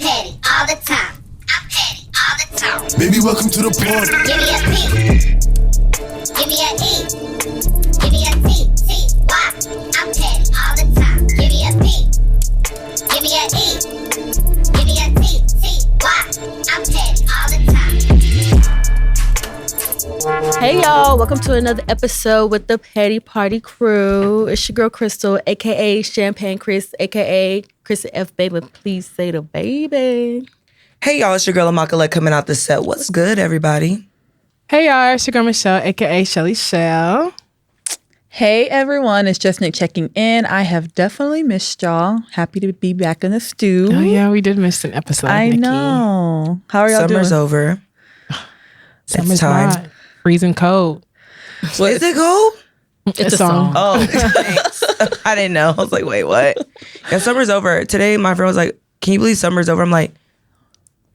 petty all the time. I'm petty all the time. Baby, welcome to the party. Give me a P. Give me a E. Give me a T. T-Y. I'm petty all the time. Give me a P. Give me a E. Give me a T. T-Y. I'm petty all the time. Hey y'all, welcome to another episode with the Petty Party Crew. It's your girl Crystal, aka Champagne Chris, aka Chris F. Baby. Please say the baby. Hey y'all, it's your girl Amakala coming out the set. What's good, everybody? Hey y'all, it's your girl Michelle, aka Shelly Shell. Hey everyone, it's just Nick checking in. I have definitely missed y'all. Happy to be back in the stew. Oh yeah, we did miss an episode. I Nikki. know. How are y'all Summer's doing? over. Summer's time. hot. Freezing cold. What is it cold? It's a song. Oh, thanks. I didn't know. I was like, wait, what? And summer's over. Today, my friend was like, can you believe summer's over? I'm like,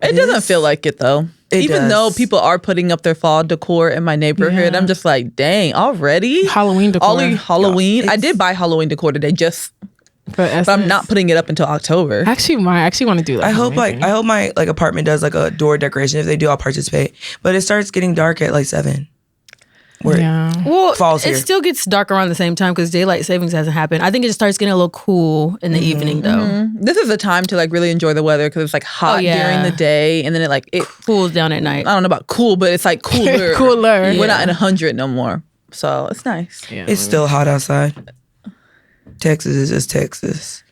It doesn't feel like it though. It Even does. though people are putting up their fall decor in my neighborhood, Yeah. I'm just like, dang, already? Halloween decor. All Halloween. Yeah, I did buy Halloween decor today, But I'm not putting it up until October. I actually want to do that. I hope my apartment does like a door decoration. If they do, I'll participate. But it starts getting dark at like 7. Where Yeah. Well, Fall's it here. still gets dark around the same time because daylight savings hasn't happened. I think it just starts getting a little cool in the evening though. This is the time to like really enjoy the weather because it's like hot yeah. during the day and then it Cools down at night. I don't know about cool, but it's like cooler. Cooler. We're not in 100 no more. So it's nice. Yeah. it's still hot outside. Texas is just Texas.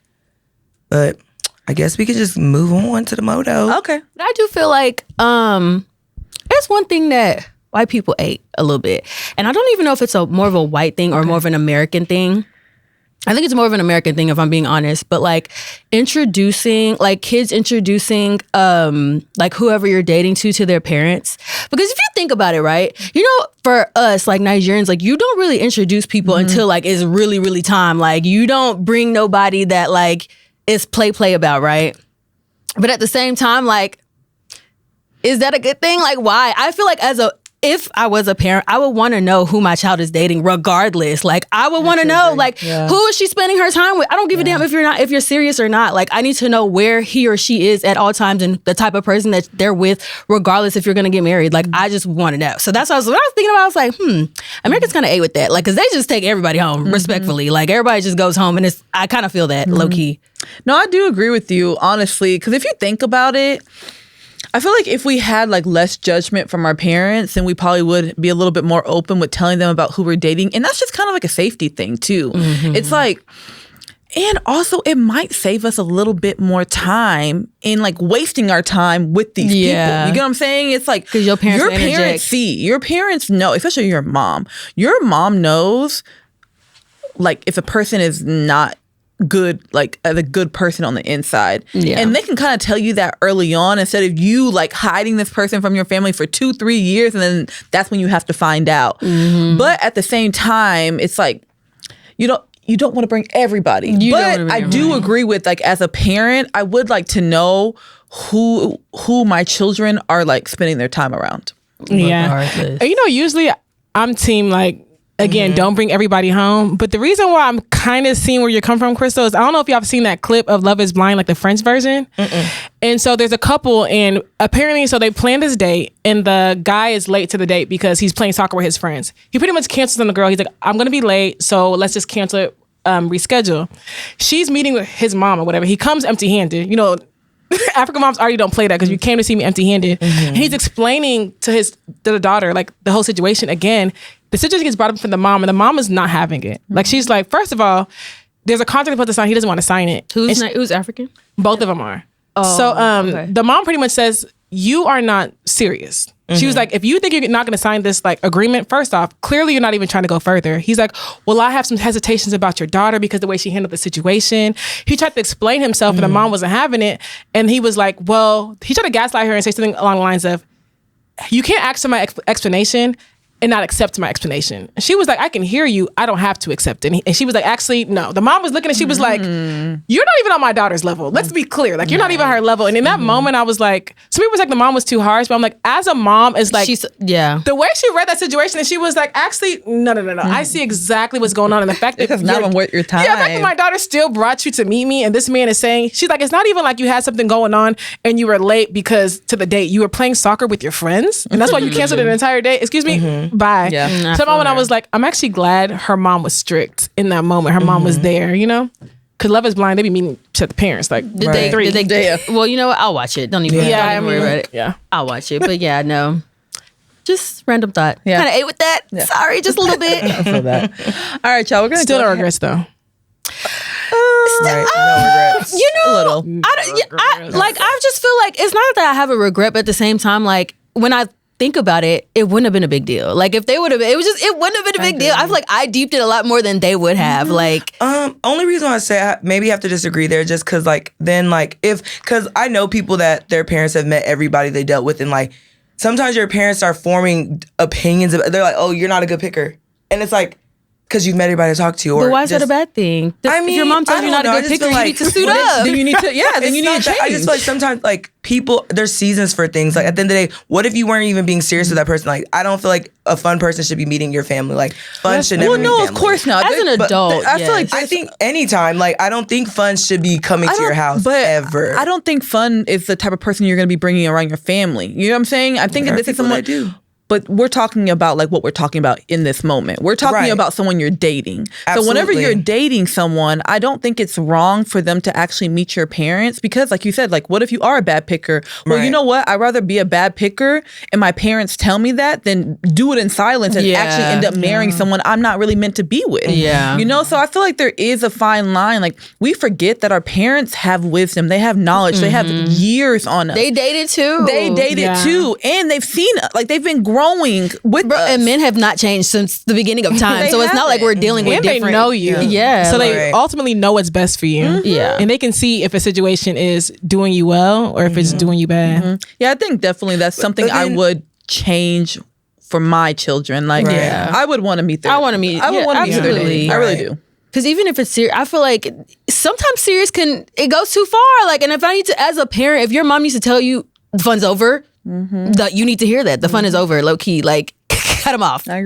But I guess we can just move on to the moto. Okay. But I do feel like there's one thing that white people ate a little bit. And I don't even know if it's more of a white thing or more of an American thing. I think it's more of an American thing if I'm being honest. But like kids introducing like whoever you're dating to their parents. Because if you think about it, right? You know, for us like Nigerians, like you don't really introduce people until like it's really, really time. Like you don't bring nobody that like is play about, right? But at the same time, like, is that a good thing? Like, why? I feel like if I was a parent, I would want to know who my child is dating regardless. Like, I would want to know, like, who is she spending her time with? I don't give a damn if you're serious or not. Like, I need to know where he or she is at all times and the type of person that they're with, regardless if you're going to get married. Like, I just want to know. So that's what I was thinking about. I was like, Americans kind of ate with that. Like, because they just take everybody home, respectfully. Like, everybody just goes home and I kind of feel that, low key. No, I do agree with you, honestly. Because if you think about it, I feel like if we had like less judgment from our parents, then we probably would be a little bit more open with telling them about who we're dating. And that's just kind of like a safety thing too. It's like, and also it might save us a little bit more time in like wasting our time with these people. You get what I'm saying? It's like, because your parents see, your parents know, especially your mom. Your mom knows like if a person is not good, like a good person on the inside. Yeah. And they can kind of tell you that early on instead of you like hiding this person from your family for 2-3 years and then that's when you have to find out. But at the same time, it's like you don't want to bring everybody. But I do agree with like as a parent, I would like to know who my children are like spending their time around. Yeah. You know, usually I'm team like, again, don't bring everybody home. But the reason why I'm kind of seeing where you're coming from, Crystal, is I don't know if y'all have seen that clip of Love is Blind, like the French version. And so there's a couple and apparently, so they planned this date and the guy is late to the date because he's playing soccer with his friends. He pretty much cancels on the girl. He's like, I'm going to be late, so let's just cancel it, reschedule. She's meeting with his mom or whatever. He comes empty-handed. You know, African moms already don't play that because you came to see me empty-handed. And he's explaining to the daughter, like the whole situation again. The situation gets brought up from the mom, and the mom is not having it. Like, she's like, first of all, there's a contract to put to sign. He doesn't want to sign it. Who's African? Both of them are. Oh, So okay. the mom pretty much says, you are not serious. She was like, if you think you're not going to sign this like agreement, first off, clearly you're not even trying to go further. He's like, well, I have some hesitations about your daughter because the way she handled the situation. He tried to explain himself, and the mom wasn't having it. And he was like, well, he tried to gaslight her and say something along the lines of, you can't ask for my explanation and not accept my explanation. She was like, I can hear you. I don't have to accept it. And she was like, actually, no. The mom was looking and she was like, you're not even on my daughter's level. Let's be clear. Like, you're not even her level. And in that moment, I was like, some people was like, the mom was too harsh. But I'm like, as a mom, it's like, the way she read that situation, and she was like, actually, no. I see exactly what's going on. And the fact that it's not worth your time. Yeah, the fact that my daughter still brought you to meet me, and this man is saying, she's like, it's not even like you had something going on and you were late because to the date, you were playing soccer with your friends. And that's why you canceled an entire day. Excuse me? Bye. Yeah. So moment I was like, I'm actually glad her mom was strict in that moment. Her mom was there, you know? Because Love is Blind, they be meeting to the parents. Like, did they well, you know what? I'll watch it. Don't even worry about it. Yeah. I'll watch it. But yeah, no. Just random thought. Yeah. Kind of ate with that. Yeah. Sorry, just a little bit. I feel that. All right, y'all. We're going to still no regrets, though. No regrets. You know, a little. I just feel like it's not that I have a regret, but at the same time, like when I think about it, it wouldn't have been a big deal. Like if they would have been, it wouldn't have been a big deal. I feel like I deeped it a lot more than they would have. Like, only reason why I say I maybe have to disagree there, just because because I know people that their parents have met everybody they dealt with, and like sometimes your parents are forming opinions. They're like, oh, you're not a good picker, and it's like, because you've met everybody to talk to. But why is that a bad thing? If your mom tells you not a good picker, you need to suit up. Then you need to, then you need to change. I just feel like sometimes, like, people, there's seasons for things. Like, at the end of the day, what if you weren't even being serious with that person? Like, I don't feel like a fun person should be meeting your family. Like, fun should never meet family. Well, no, of course not. As an adult, I feel like I think anytime, like, I don't think fun should be coming to your house ever. I don't think fun is the type of person you're going to be bringing around your family. You know what I'm saying? I think this is someone. But we're talking about like what we're talking about in this moment. We're talking about someone you're dating. Absolutely. So whenever you're dating someone, I don't think it's wrong for them to actually meet your parents, because like you said, like what if you are a bad picker? Well, you know what? I'd rather be a bad picker and my parents tell me that than do it in silence and actually end up marrying someone I'm not really meant to be with. Yeah. You know, so I feel like there is a fine line. Like we forget that our parents have wisdom. They have knowledge. They have years on us. They dated too. And they've seen, like they've been growing with us. And men have not changed since the beginning of time. So it's not like we're dealing with different. They know you. Yeah. So they ultimately know what's best for you. Yeah. And they can see if a situation is doing you well or if it's doing you bad. Yeah, I think definitely that's something I would change for my children. Like, I would want to meet them. I want to meet. I would want to meet their date. I really do. Because even if it's serious, I feel like sometimes serious it goes too far. Like, and if I need to, as a parent, if your mom needs to tell you the fun's over, you need to hear that. The fun is over, low key. Like, cut them off. I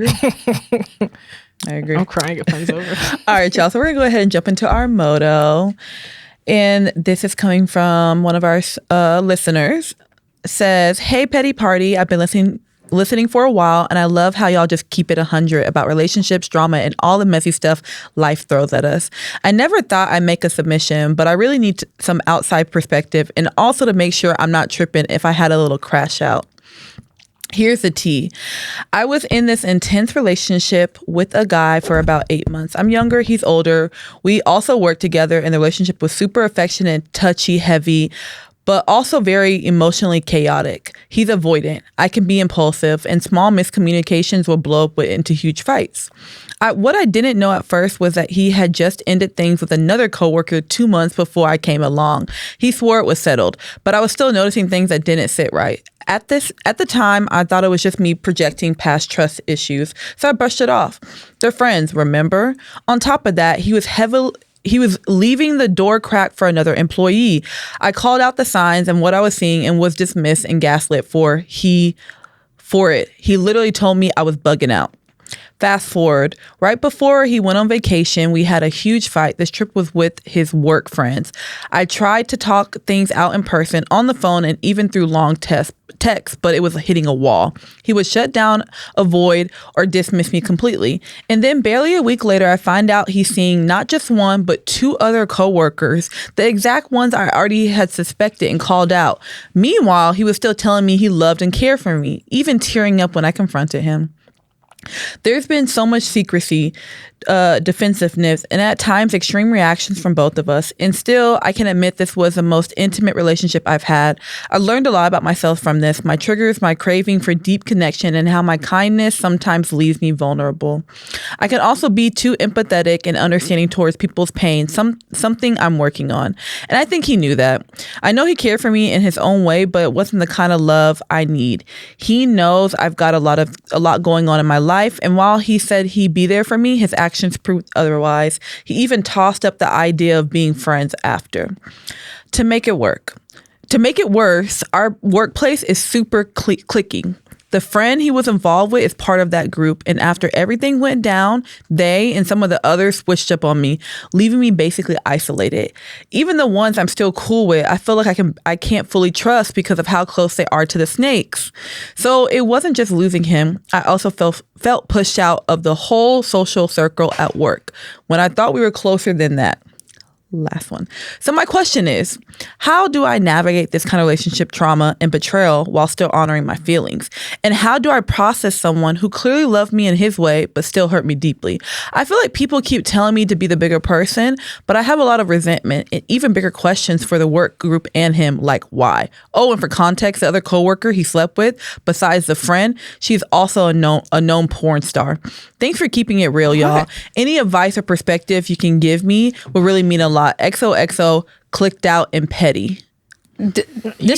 agree. I'm crying if fun's over. All right, y'all. So we're going to go ahead and jump into our motto. And this is coming from one of our listeners. It says, hey, Petty Party. I've been listening for a while, and I love how y'all just keep it 100 about relationships, drama, and all the messy stuff life throws at us. I never thought I'd make a submission, but I really need some outside perspective, and also to make sure I'm not tripping if I had a little crash out. Here's the tea. I was in this intense relationship with a guy for about 8 months. I'm younger, he's older. We also worked together, and the relationship was super affectionate, touchy, heavy, but also very emotionally chaotic. He's avoidant. I can be impulsive, and small miscommunications will blow up into huge fights. What I didn't know at first was that he had just ended things with another coworker 2 months before I came along. He swore it was settled, but I was still noticing things that didn't sit right. At the time, I thought it was just me projecting past trust issues, so I brushed it off. They're friends, remember? On top of that, he was leaving the door cracked for another employee. I called out the signs and what I was seeing and was dismissed and gaslit for it. He literally told me I was bugging out. Fast forward, right before he went on vacation, we had a huge fight. This trip was with his work friends. I tried to talk things out in person, on the phone, and even through long texts, but it was hitting a wall. He would shut down, avoid, or dismiss me completely. And then barely a week later, I find out he's seeing not just one, but 2 other coworkers, the exact ones I already had suspected and called out. Meanwhile, he was still telling me he loved and cared for me, even tearing up when I confronted him. There's been so much secrecy defensiveness, and at times extreme reactions from both of us. And still, I can admit this was the most intimate relationship I've had. I learned a lot about myself from this, my triggers, my craving for deep connection, and how my kindness sometimes leaves me vulnerable. I can also be too empathetic and understanding towards people's pain, something I'm working on. And I think he knew that. I know he cared for me in his own way, but it wasn't the kind of love I need. He knows I've got a lot going on in my life, and while he said he'd be there for me, his actions proved otherwise. He even tossed up the idea of being friends after. To make it worse, our workplace is super cliquey. The friend he was involved with is part of that group, and after everything went down, they and some of the others switched up on me, leaving me basically isolated. Even the ones I'm still cool with, I feel like I can't fully trust because of how close they are to the snakes. So it wasn't just losing him. I also felt pushed out of the whole social circle at work when I thought we were closer than that. Last one. So my question is, how do I navigate this kind of relationship trauma and betrayal while still honoring my feelings? And how do I process someone who clearly loved me in his way but still hurt me deeply? I feel like people keep telling me to be the bigger person, but I have a lot of resentment and even bigger questions for the work group and him, like why? Oh, and for context, the other coworker he slept with, besides the friend, she's also a known porn star. Thanks for keeping it real, y'all. Any advice or perspective you can give me would really mean a lot. XOXO, clicked out and petty. Did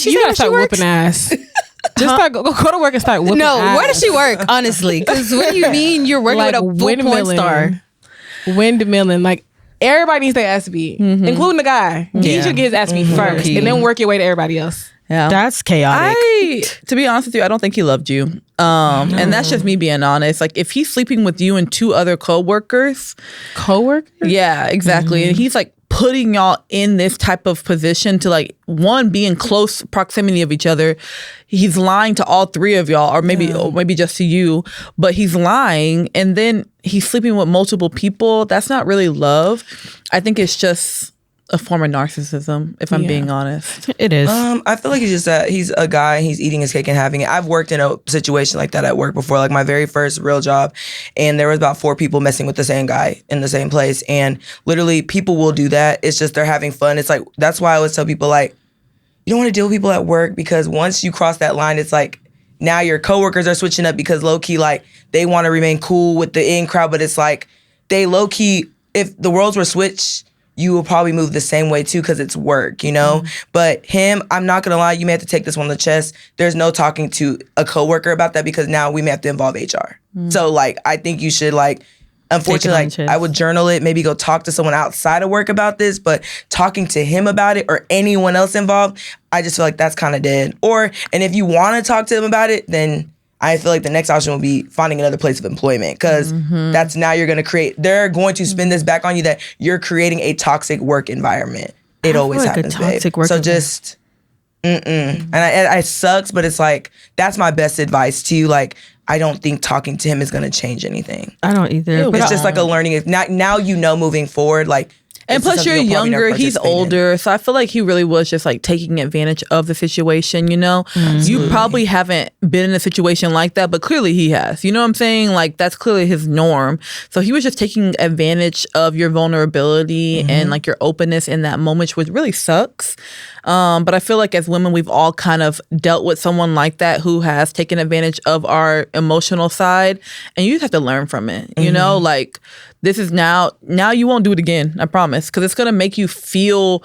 she gotta start whooping ass. Just start, go to work and start whooping ass. No, where does she work, honestly? Because what do you mean you're working like with a full porn star? Windmilling. Like, everybody needs their ass beat, including the guy. He should get his ass beat first and then work your way to everybody else. Yeah. That's chaotic. To be honest with you, I don't think he loved you. And that's just me being honest. Like, if he's sleeping with you and two other coworkers. Yeah, exactly. And he's like putting y'all in this type of position to like, one, be in close proximity of each other. He's lying to all three of y'all, or maybe just to you, but he's lying, and then he's sleeping with multiple people. That's not really love. I think it's just a form of narcissism, if I'm being honest. It is. I feel like he's a guy, he's eating his cake and having it. I've worked in a situation like that at work before, like my very first real job, and there was about 4 people messing with the same guy in the same place, and literally people will do that. It's just they're having fun. It's like, that's why I always tell people, like, you don't want to deal with people at work, because once you cross that line, it's like now your coworkers are switching up because low-key, like, they want to remain cool with the in crowd, but it's like they low-key, if the worlds were switched, you will probably move the same way too, because it's work, you know? But him, I'm not gonna lie, you may have to take this one on the chest. There's no talking to a coworker about that, because now we may have to involve HR. So like, I think you should, like, unfortunately, like, I would journal it, maybe go talk to someone outside of work about this, but talking to him about it or anyone else involved, I just feel like that's kind of dead. And if you want to talk to them about it, then I feel like the next option will be finding another place of employment, because that's now you're going to they're going to spin this back on you that you're creating a toxic work environment. It always happens, babe. So just, And it sucks, but it's like, that's my best advice to you. Like, I don't think talking to him is going to change anything. I don't either. It's just like a learning. Now you know moving forward, like, and plus you're younger, he's older, so I feel like he really was just like taking advantage of the situation, you know? You probably haven't been in a situation like that, but clearly he has. You know what I'm saying? Like, that's clearly his norm. So he was just taking advantage of your vulnerability and like your openness in that moment, which really sucks. But I feel like as women, we've all kind of dealt with someone like that who has taken advantage of our emotional side, and you just have to learn from it. You know, like, this is now you won't do it again, I promise, because it's going to make you feel,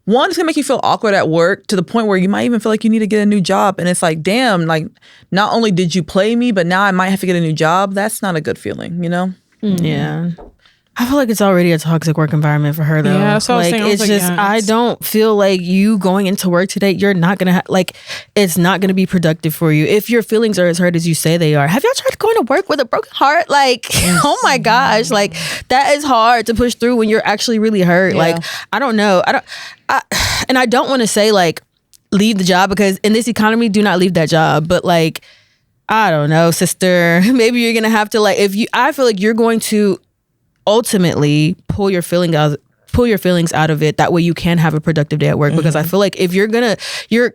one, it's going to make you feel awkward at work to the point where you might even feel like you need to get a new job. And it's like, damn, like, not only did you play me, but now I might have to get a new job. That's not a good feeling, you know? Yeah. I feel like it's already a toxic work environment for her, though. Yeah, that's what I was saying. It's just, I don't feel like you going into work today, you're not going to, like, it's not going to be productive for you. If your feelings are as hurt as you say they are. Have y'all tried going to work with a broken heart? Like, oh my gosh, like, that is hard to push through when you're actually really hurt. Yeah. Like, I don't know. And I don't want to say, like, leave the job, because in this economy, do not leave that job. But, like, I don't know, sister, maybe you're going to have to, like, I feel like you're going to ultimately pull your feelings out of it. That way you can have a productive day at work. Because I feel like if you're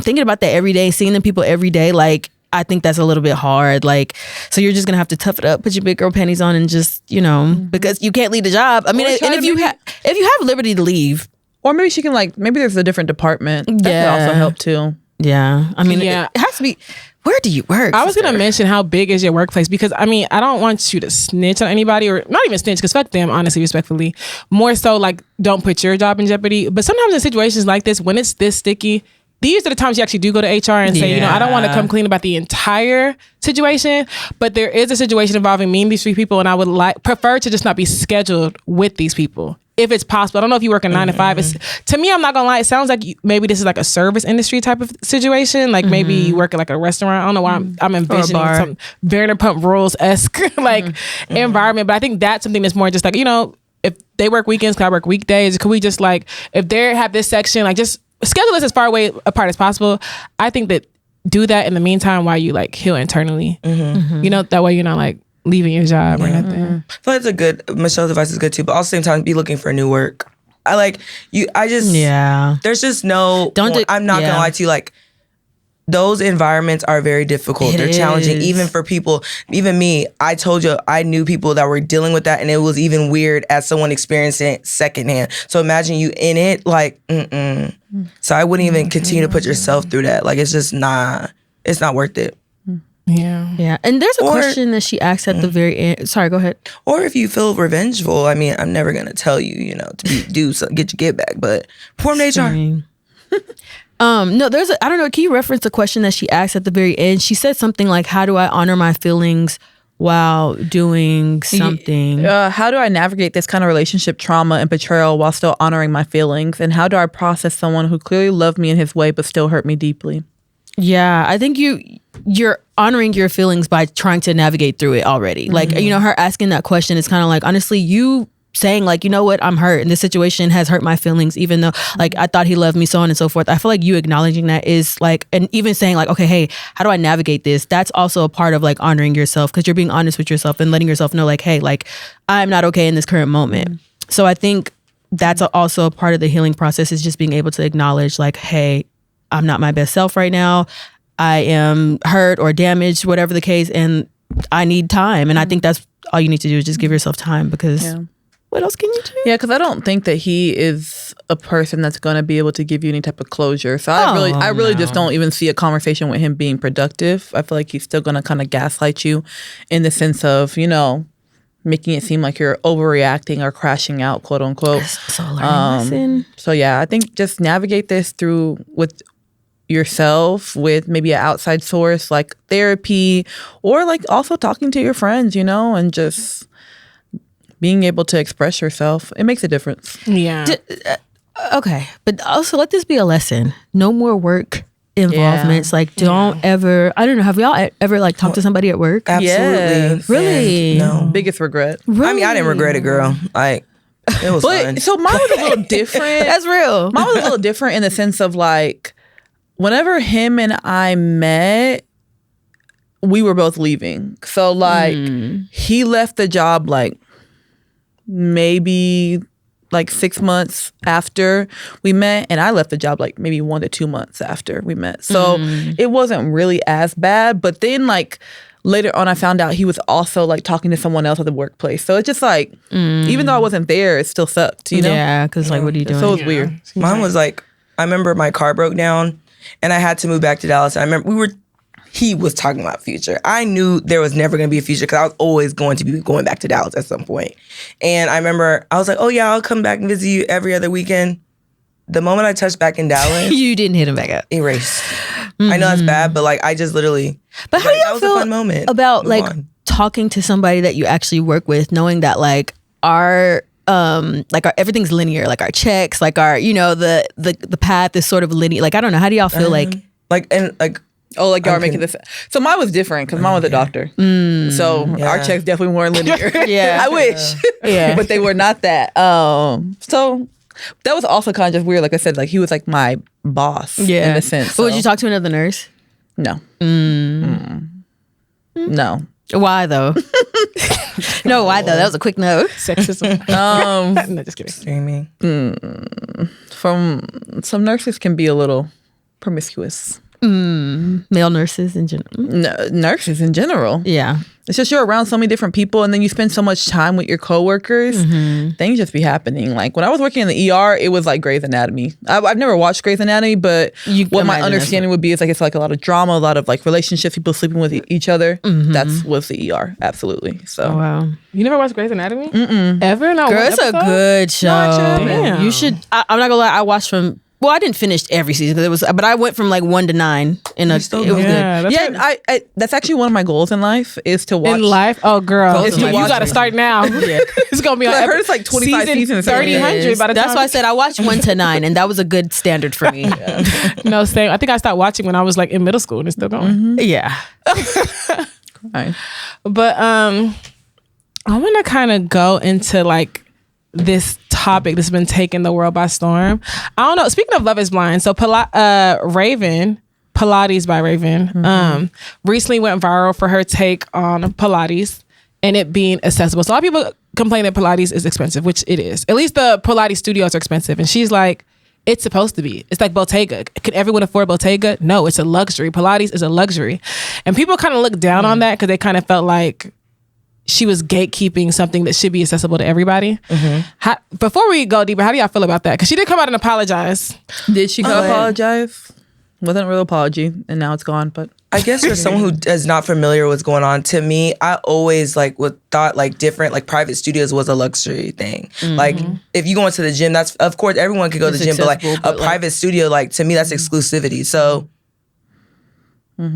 thinking about that every day, seeing the people every day, like, I think that's a little bit hard. Like, so you're just gonna have to tough it up, put your big girl panties on, and just, because you can't leave the job. I mean, and if you have liberty to leave, or maybe she can maybe there's a different department that could also help too. Yeah, I mean, it has to be. Where do you work? I was going to mention how big is your workplace, because I mean, I don't want you to snitch on anybody, or not even snitch, because fuck them, honestly, respectfully. More so don't put your job in jeopardy. But sometimes in situations like this, when it's this sticky, these are the times you actually do go to HR and say, I don't want to come clean about the entire situation, but there is a situation involving me and these 3 people, and I would prefer to just not be scheduled with these people. If it's possible. I don't know if you work a 9 to 5. To me, I'm not gonna lie, it sounds like maybe this is like a service industry type of situation. Like maybe you work at a restaurant. I don't know why I'm envisioning some Vanderpump Rules-esque environment. But I think that's something that's more just if they work weekends, could I work weekdays? Could we just if they have this section, just schedule this as far away apart as possible. I think that do that in the meantime while you heal internally. That way you're not leaving your job or nothing. I feel like Michelle's advice is good too, but also at the same time, be looking for new work. There's just no, I'm not gonna lie to you, those environments are very difficult. They're challenging, even for people, even me. I told you, I knew people that were dealing with that, and it was even weird as someone experiencing it secondhand. So imagine you in it, So I wouldn't even continue to put yourself through that. It's just it's not worth it. Yeah. And there's a question that she asked at the very end. Sorry, go ahead. Or if you feel revengeful, I mean, I'm never going to tell you, to do something, get your get back, but perform the HR. No, I don't know, can you reference the question that she asked at the very end? She said something like, how do I honor my feelings while doing something? How do I navigate this kind of relationship trauma and betrayal while still honoring my feelings? And how do I process someone who clearly loved me in his way but still hurt me deeply? Yeah, I think you're honoring your feelings by trying to navigate through it already. Her asking that question is kind of honestly, you saying you know what, I'm hurt and this situation has hurt my feelings, even though I thought he loved me, so on and so forth. I feel like you acknowledging that is and even saying okay, hey, how do I navigate this? That's also a part of honoring yourself, because you're being honest with yourself and letting yourself know hey, I'm not okay in this current moment. So I think that's also a part of the healing process, is just being able to acknowledge hey, I'm not my best self right now. I am hurt or damaged, whatever the case, and I need time. And I think that's all you need to do, is just give yourself time, because what else can you do? Yeah, because I don't think that he is a person that's going to be able to give you any type of closure. So I really just don't even see a conversation with him being productive. I feel like he's still going to kind of gaslight you in the sense of, making it seem like you're overreacting or crashing out, quote unquote. So yeah, I think just navigate this through with yourself, with maybe an outside source like therapy, or also talking to your friends, and just being able to express yourself. It makes a difference. Yeah. Okay, but also let this be a lesson. No more work involvements. Don't ever. I don't know. Have y'all ever talked to somebody at work? Absolutely. Yes. Really? No. Biggest regret. Really? I mean, I didn't regret it, girl. It was fun. So mine was a little different. That's real. Mine was a little different in the sense of whenever him and I met, we were both leaving. So he left the job maybe 6 months after we met, and I left the job maybe 1 to 2 months after we met. So it wasn't really as bad. But then later on, I found out he was also talking to someone else at the workplace. So it's just even though I wasn't there, it still sucked. Yeah, because what are you doing? So it was weird. Mine was I remember my car broke down, and I had to move back to Dallas. And I remember he was talking about future. I knew there was never going to be a future, because I was always going to be going back to Dallas at some point. And I remember I was like, oh yeah, I'll come back and visit you every other weekend. The moment I touched back in Dallas, you didn't hit him back up. Erased. I know that's bad, but I just literally. But how do y'all feel a fun moment. about talking to somebody that you actually work with, knowing that our everything's linear, our checks, our the path is sort of linear. I don't know, how do y'all feel y'all are making this. So mine was different, because mine was a doctor. So our checks definitely weren't linear. Yeah, I wish. Yeah, but they were not that. So that was also kind of just weird. Like I said, he was my boss. Yeah, in a sense. But would you talk to another nurse? No. No. Why though? No, why though? That was a quick no. Sexism. No, just kidding. Streaming. From some nurses can be a little promiscuous. Male nurses in general. Nurses in general. Yeah. It's just you're around so many different people, and then you spend so much time with your coworkers. Things just be happening. Like when I was working in the ER, it was like Grey's Anatomy. I've never watched Grey's Anatomy, but what my understanding would be is like it's like a lot of drama, a lot of like relationships, people sleeping with each other. That's was the ER, absolutely. So wow, you never watched Grey's Anatomy ever? No, girl, it's a good show. Damn. You should. I'm not gonna lie. I watched from. Well, I didn't finish every season because but I went from like 1 to 9. It was good. Yeah, that's actually one of my goals in life is to watch. In life, oh girl, you got to start now. It's gonna be on. I heard it's like 25 seasons, 300 by the time. That's why I said I watched 1 to 9, and that was a good standard for me. No, same. I think I stopped watching when I was like in middle school, and it's still going. Yeah. Right. But I want to kind of go into like this topic that's been taking the world by storm. I don't know. Speaking of Love is Blind, so Raven, Pilates by Raven, recently went viral for her take on Pilates and it being accessible. So a lot of people complain that Pilates is expensive, which it is. At least the Pilates studios are expensive. And she's like, it's supposed to be. It's like Bottega. Can everyone afford Bottega? No, it's a luxury. Pilates is a luxury. And people kind of look down on that because they kind of felt like she was gatekeeping something that should be accessible to everybody. Before we go deeper, how do y'all feel about that? Because she did come out and apologize. Did she go apologize? Wasn't a real apology, and now it's gone. But I guess for someone who is not familiar with what's going on, to me, I always thought like different, like private studios was a luxury thing. Like if you go into the gym, that's of course everyone could go to the gym, but like a private studio, like to me, that's exclusivity. So.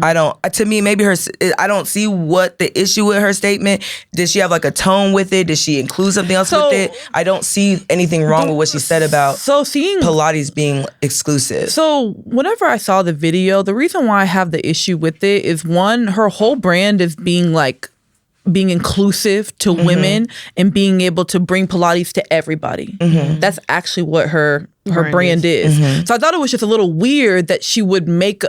I don't. To me, maybe I don't see what the issue with her statement. Did she have like a tone with it? Did she include something else with it? I don't see anything wrong with what she said about Pilates being exclusive. So whenever I saw the video, the reason why I have the issue with it is one, her whole brand is being inclusive to women and being able to bring Pilates to everybody. That's actually what her brand is. So I thought it was just a little weird that she would make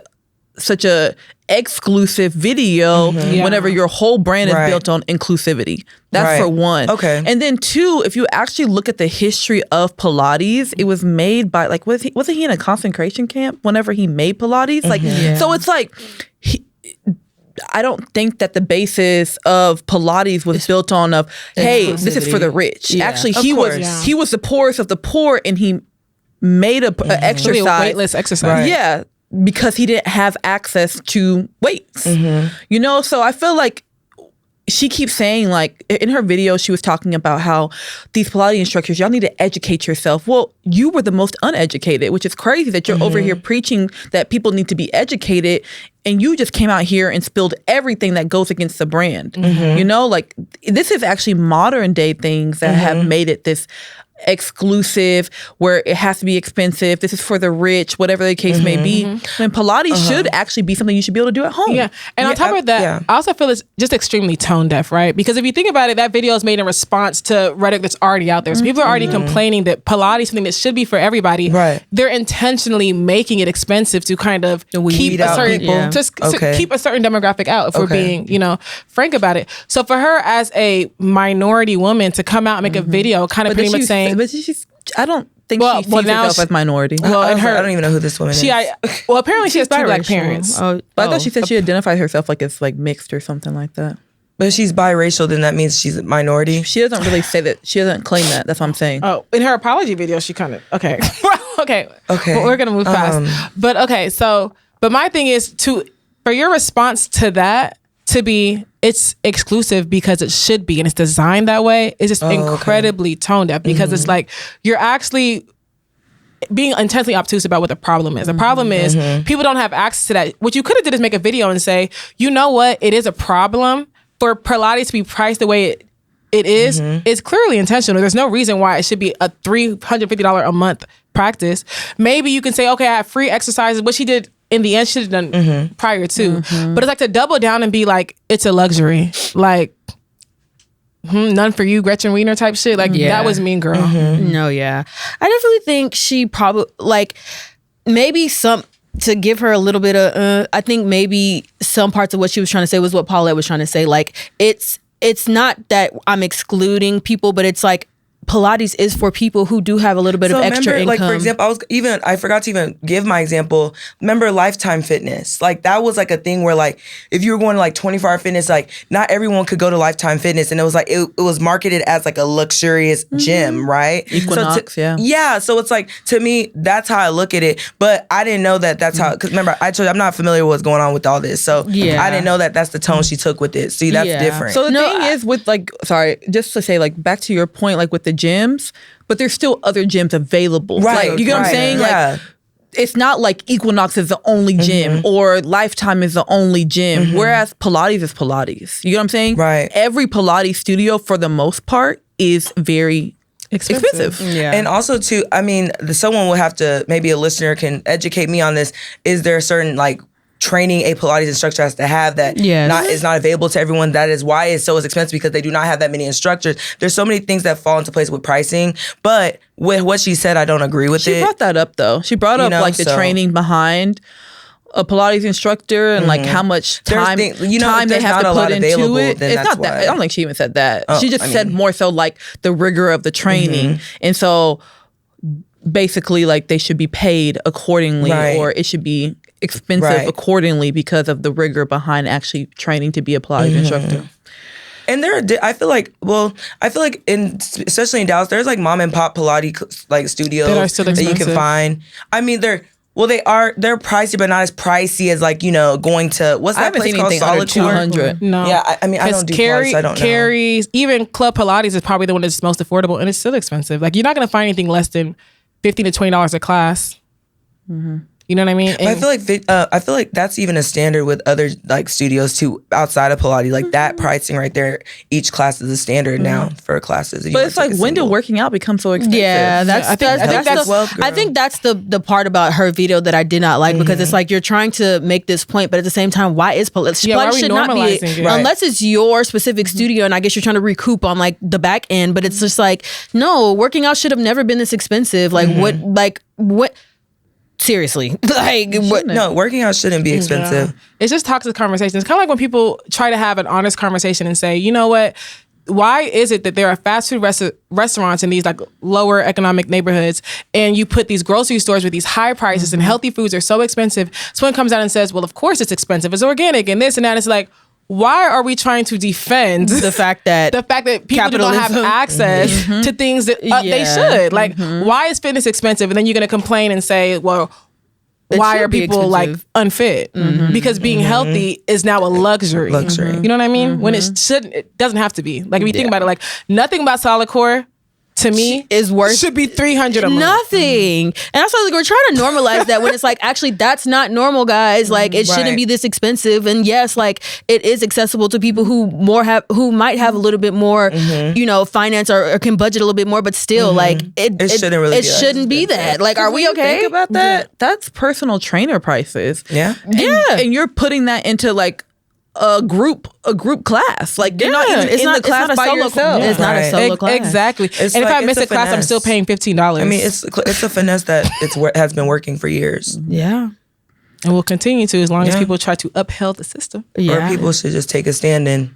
such a exclusive video whenever your whole brand is built on inclusivity. That's for one. Okay. And then two, if you actually look at the history of Pilates, it was made by wasn't he in a concentration camp whenever he made Pilates? So it's like I don't think that the basis of Pilates was built on hey, this is for the rich. Yeah. Actually, he was the poorest of the poor, and he made a exercise, a weightless exercise. Yeah. Because he didn't have access to weights, so I feel like she keeps saying, like in her video, she was talking about how these Pilates instructors, y'all need to educate yourself. Well, you were the most uneducated, which is crazy that you're over here preaching that people need to be educated, and you just came out here and spilled everything that goes against the brand. This is actually modern day things that have made it this exclusive, where it has to be expensive. This is for the rich, whatever the case may be. And Pilates should actually be something you should be able to do at home. Yeah. And on top of that, I also feel it's just extremely tone deaf, right? Because if you think about it, that video is made in response to rhetoric that's already out there. So people are already complaining that Pilates is something that should be for everybody. Right. They're intentionally making it expensive to kind of keep a certain keep a certain demographic out, if we're being, frank about it. So for her as a minority woman to come out and make a video kind of pretty much saying, but I don't think she sees herself as minority. Well, I don't even know who this woman is. Apparently she has 2 Black parents. But I thought she said she identified herself like it's like mixed or something like that. But if she's biracial, then that means she's a minority. She doesn't really say that. She doesn't claim that. That's what I'm saying. Oh, in her apology video, she kind of okay. Well, we're gonna move fast. But but my thing is for your response to that to be it's exclusive because it should be and it's designed that way. It's just incredibly tone deaf because it's like you're actually being intensely obtuse about what the problem is. The problem is people don't have access to that. What you could have did is make a video and say, you know what, it is a problem for Pilates to be priced the way it is. It's clearly intentional. There's no reason why it should be a $350 a month practice. Maybe you can say, okay, I have free exercises, which she did in the end, she should have done prior to. But it's like to double down and be like, it's a luxury. Like, none for you, Gretchen Wiener type shit. Like, that was mean, girl. No, yeah. I definitely think she probably, maybe to give her a little bit of, I think maybe some parts of what she was trying to say was what Paulette was trying to say. Like, it's not that I'm excluding people, but it's like, Pilates is for people who do have a little bit of extra income. Like, for example, I forgot to even give my example. Remember Lifetime Fitness? Like, that was like a thing where, like, if you were going to like 24-hour fitness, like, not everyone could go to Lifetime Fitness, and it was like it was marketed as like a luxurious gym, right? Equinox, yeah. So it's like, to me, that's how I look at it. But I didn't know that that's how. Because remember, I told you I'm not familiar with what's going on with all this, so I didn't know that that's the tone she took with it. See, that's different. So the thing is with like, sorry, just to say, like, back to your point, like with the gyms, but there's still other gyms available. Right. Like, you get what I'm saying? Yeah. Like, it's not like Equinox is the only gym or Lifetime is the only gym, whereas Pilates is Pilates. You know what I'm saying? Right. Every Pilates studio, for the most part, is very expensive. Yeah. And also, too, I mean, someone will have to, maybe a listener can educate me on this. Is there a certain, like, training a Pilates instructor has to have that is not available to everyone? That is why it's so expensive, because they do not have that many instructors. There's so many things that fall into place with pricing, but with what she said, I don't agree with it. She brought that up, though. She brought up like the training behind a Pilates instructor and like how much time they have to put into it. It's not that. I don't think she even said that. She just said more so like the rigor of the training, and so basically like they should be paid accordingly, or it should be expensive accordingly because of the rigor behind actually training to be a Pilates instructor. And I feel like especially in Dallas, there's like mom and pop Pilates like studios that you can find. I mean, they're pricey, but not as pricey as like, you know, going to what's that place called? Solitude. No. Yeah, I mean, I don't do Pilates, so I don't know. Carrie's, even Club Pilates is probably the one that's most affordable, and it's still expensive. Like, you're not gonna find anything less than $15 to $20 a class. You know what I mean? I feel like that's even a standard with other like studios too, outside of Pilates. Like that pricing right there, each class is a standard now for classes. But it's like, when did working out become so expensive? Yeah, I think that's the part about her video that I did not like, because it's like you're trying to make this point, but at the same time, why is Pilates? Why are we should not be normalizing it? unless it's your specific studio, and I guess you're trying to recoup on like the back end. But it's just like, no, working out should have never been this expensive. Like what? Seriously, like no, working out shouldn't be expensive. It's just toxic conversations. It's kind of like when people try to have an honest conversation and say, you know what? Why is it that there are fast food restaurants in these like lower economic neighborhoods, and you put these grocery stores with these high prices and healthy foods are so expensive? Someone comes out and says, well, of course it's expensive. It's organic and this and that. It's like, why are we trying to defend the fact that people don't have access to things that they should? Like, why is fitness expensive? And then you're going to complain and say, well, why are people like unfit? Because being healthy is now a luxury. You know what I mean? When it doesn't have to be. Like, if you think about it, like, nothing about solid core to me is worth should be $300 a month. Nothing. And that's why, like, we're trying to normalize that, when it's like, actually that's not normal, guys. Like, it shouldn't be this expensive. And yes, like, it is accessible to people who might have a little bit more, you know, finance or can budget a little bit more, but still, like, it shouldn't be that. Like, are we okay? Think about that. That's personal trainer prices. Yeah. And you're putting that into like a group class. Like, you're not even in the class by yourself. It's not a solo class. Exactly. And if I miss a class, I'm still paying $15. I mean, it's a finesse that has been working for years. Yeah. And will continue to, as long as people try to uphold the system. Or people should just take a stand and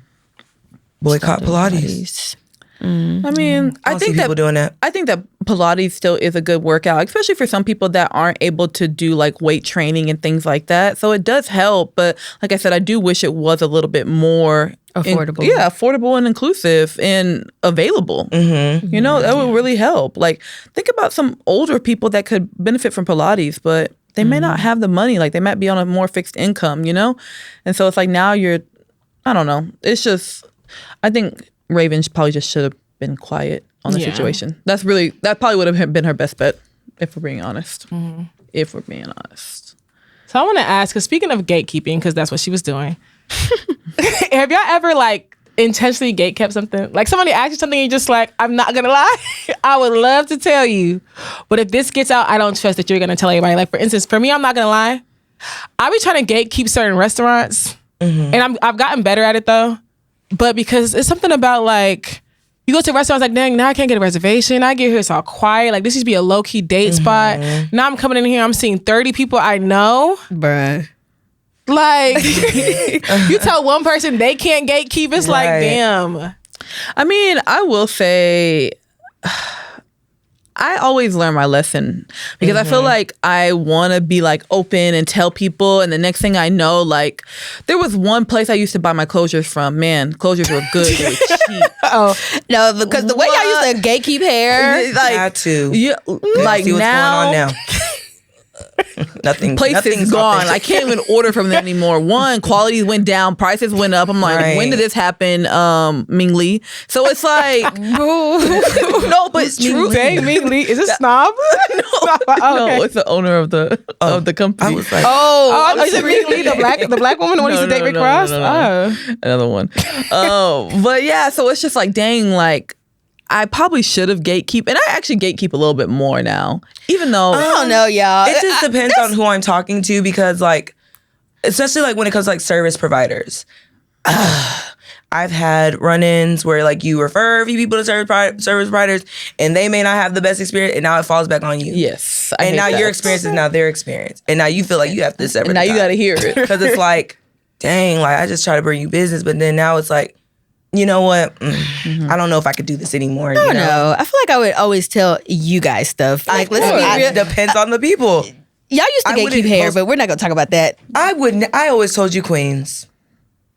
boycott Pilates. I mean, I think people doing that. I think that Pilates still is a good workout, especially for some people that aren't able to do like weight training and things like that. So it does help, but like I said, I do wish it was a little bit more affordable. Affordable and inclusive and available. You know, that would really help. Like, think about some older people that could benefit from Pilates, but they may not have the money. Like, they might be on a more fixed income, you know? And so it's like, now I don't know. It's just, I think Raven probably just should have been quiet on the situation. That probably would have been her best bet, if we're being honest. If we're being honest. So I want to ask, because speaking of gatekeeping, because that's what she was doing, have y'all ever like intentionally gatekept something? Like, somebody asked you something and you're just like, I'm not gonna lie, I would love to tell you, but if this gets out, I don't trust that you're gonna tell anybody. Like, for instance, for me, I'm not gonna lie, I be trying to gatekeep certain restaurants, and I've gotten better at it though. But because it's something about like, you go to restaurants like, dang, now I can't get a reservation. I get here, it's all quiet. Like, this used to be a low-key date spot. Now I'm coming in here, I'm seeing 30 people I know. Bruh. Like, you tell one person they can't gatekeep, it's like, damn. I mean, I will say, I always learn my lesson because I feel like I want to be like open and tell people, and the next thing I know, like there was one place I used to buy my closures from. Man, closures were good. They were cheap. Oh no, because the way y'all used to gatekeep hair, like Had to. yeah, like See what's now, going on now. Nothing. place nothing's is gone. authentic. I can't even order from them anymore. One, quality went down, prices went up. I'm like, Right. when did this happen, Ming Lee? So it's like, no, but true. Dang, Ming Lee. Is this snob? No, it's the owner of the company. I was like, Oh, is it Ming Lee, the black woman, the one who used to date Rick Ross? no. Another one. But yeah, so it's just like, dang, like I probably should have gatekeep, and I actually gatekeep a little bit more now, even though I don't know, y'all. it just depends on who I'm talking to, because like, especially like when it comes to like service providers. I've had run-ins where like you refer a few people to service providers and they may not have the best experience, and now it falls back on you. yes, And now your experience is now their experience, and now you feel like you have to separate. and now you got to hear it. because it's like, dang, like I just try to bring you business, but then now it's like, you know what? I don't know if I could do this anymore. I don't know. I feel like I would always tell you guys stuff. Like, let's be It real. depends on the people. Y'all used to I gatekeep wouldn't hair, post- but we're not gonna talk about that. I wouldn't. I always told you Queens.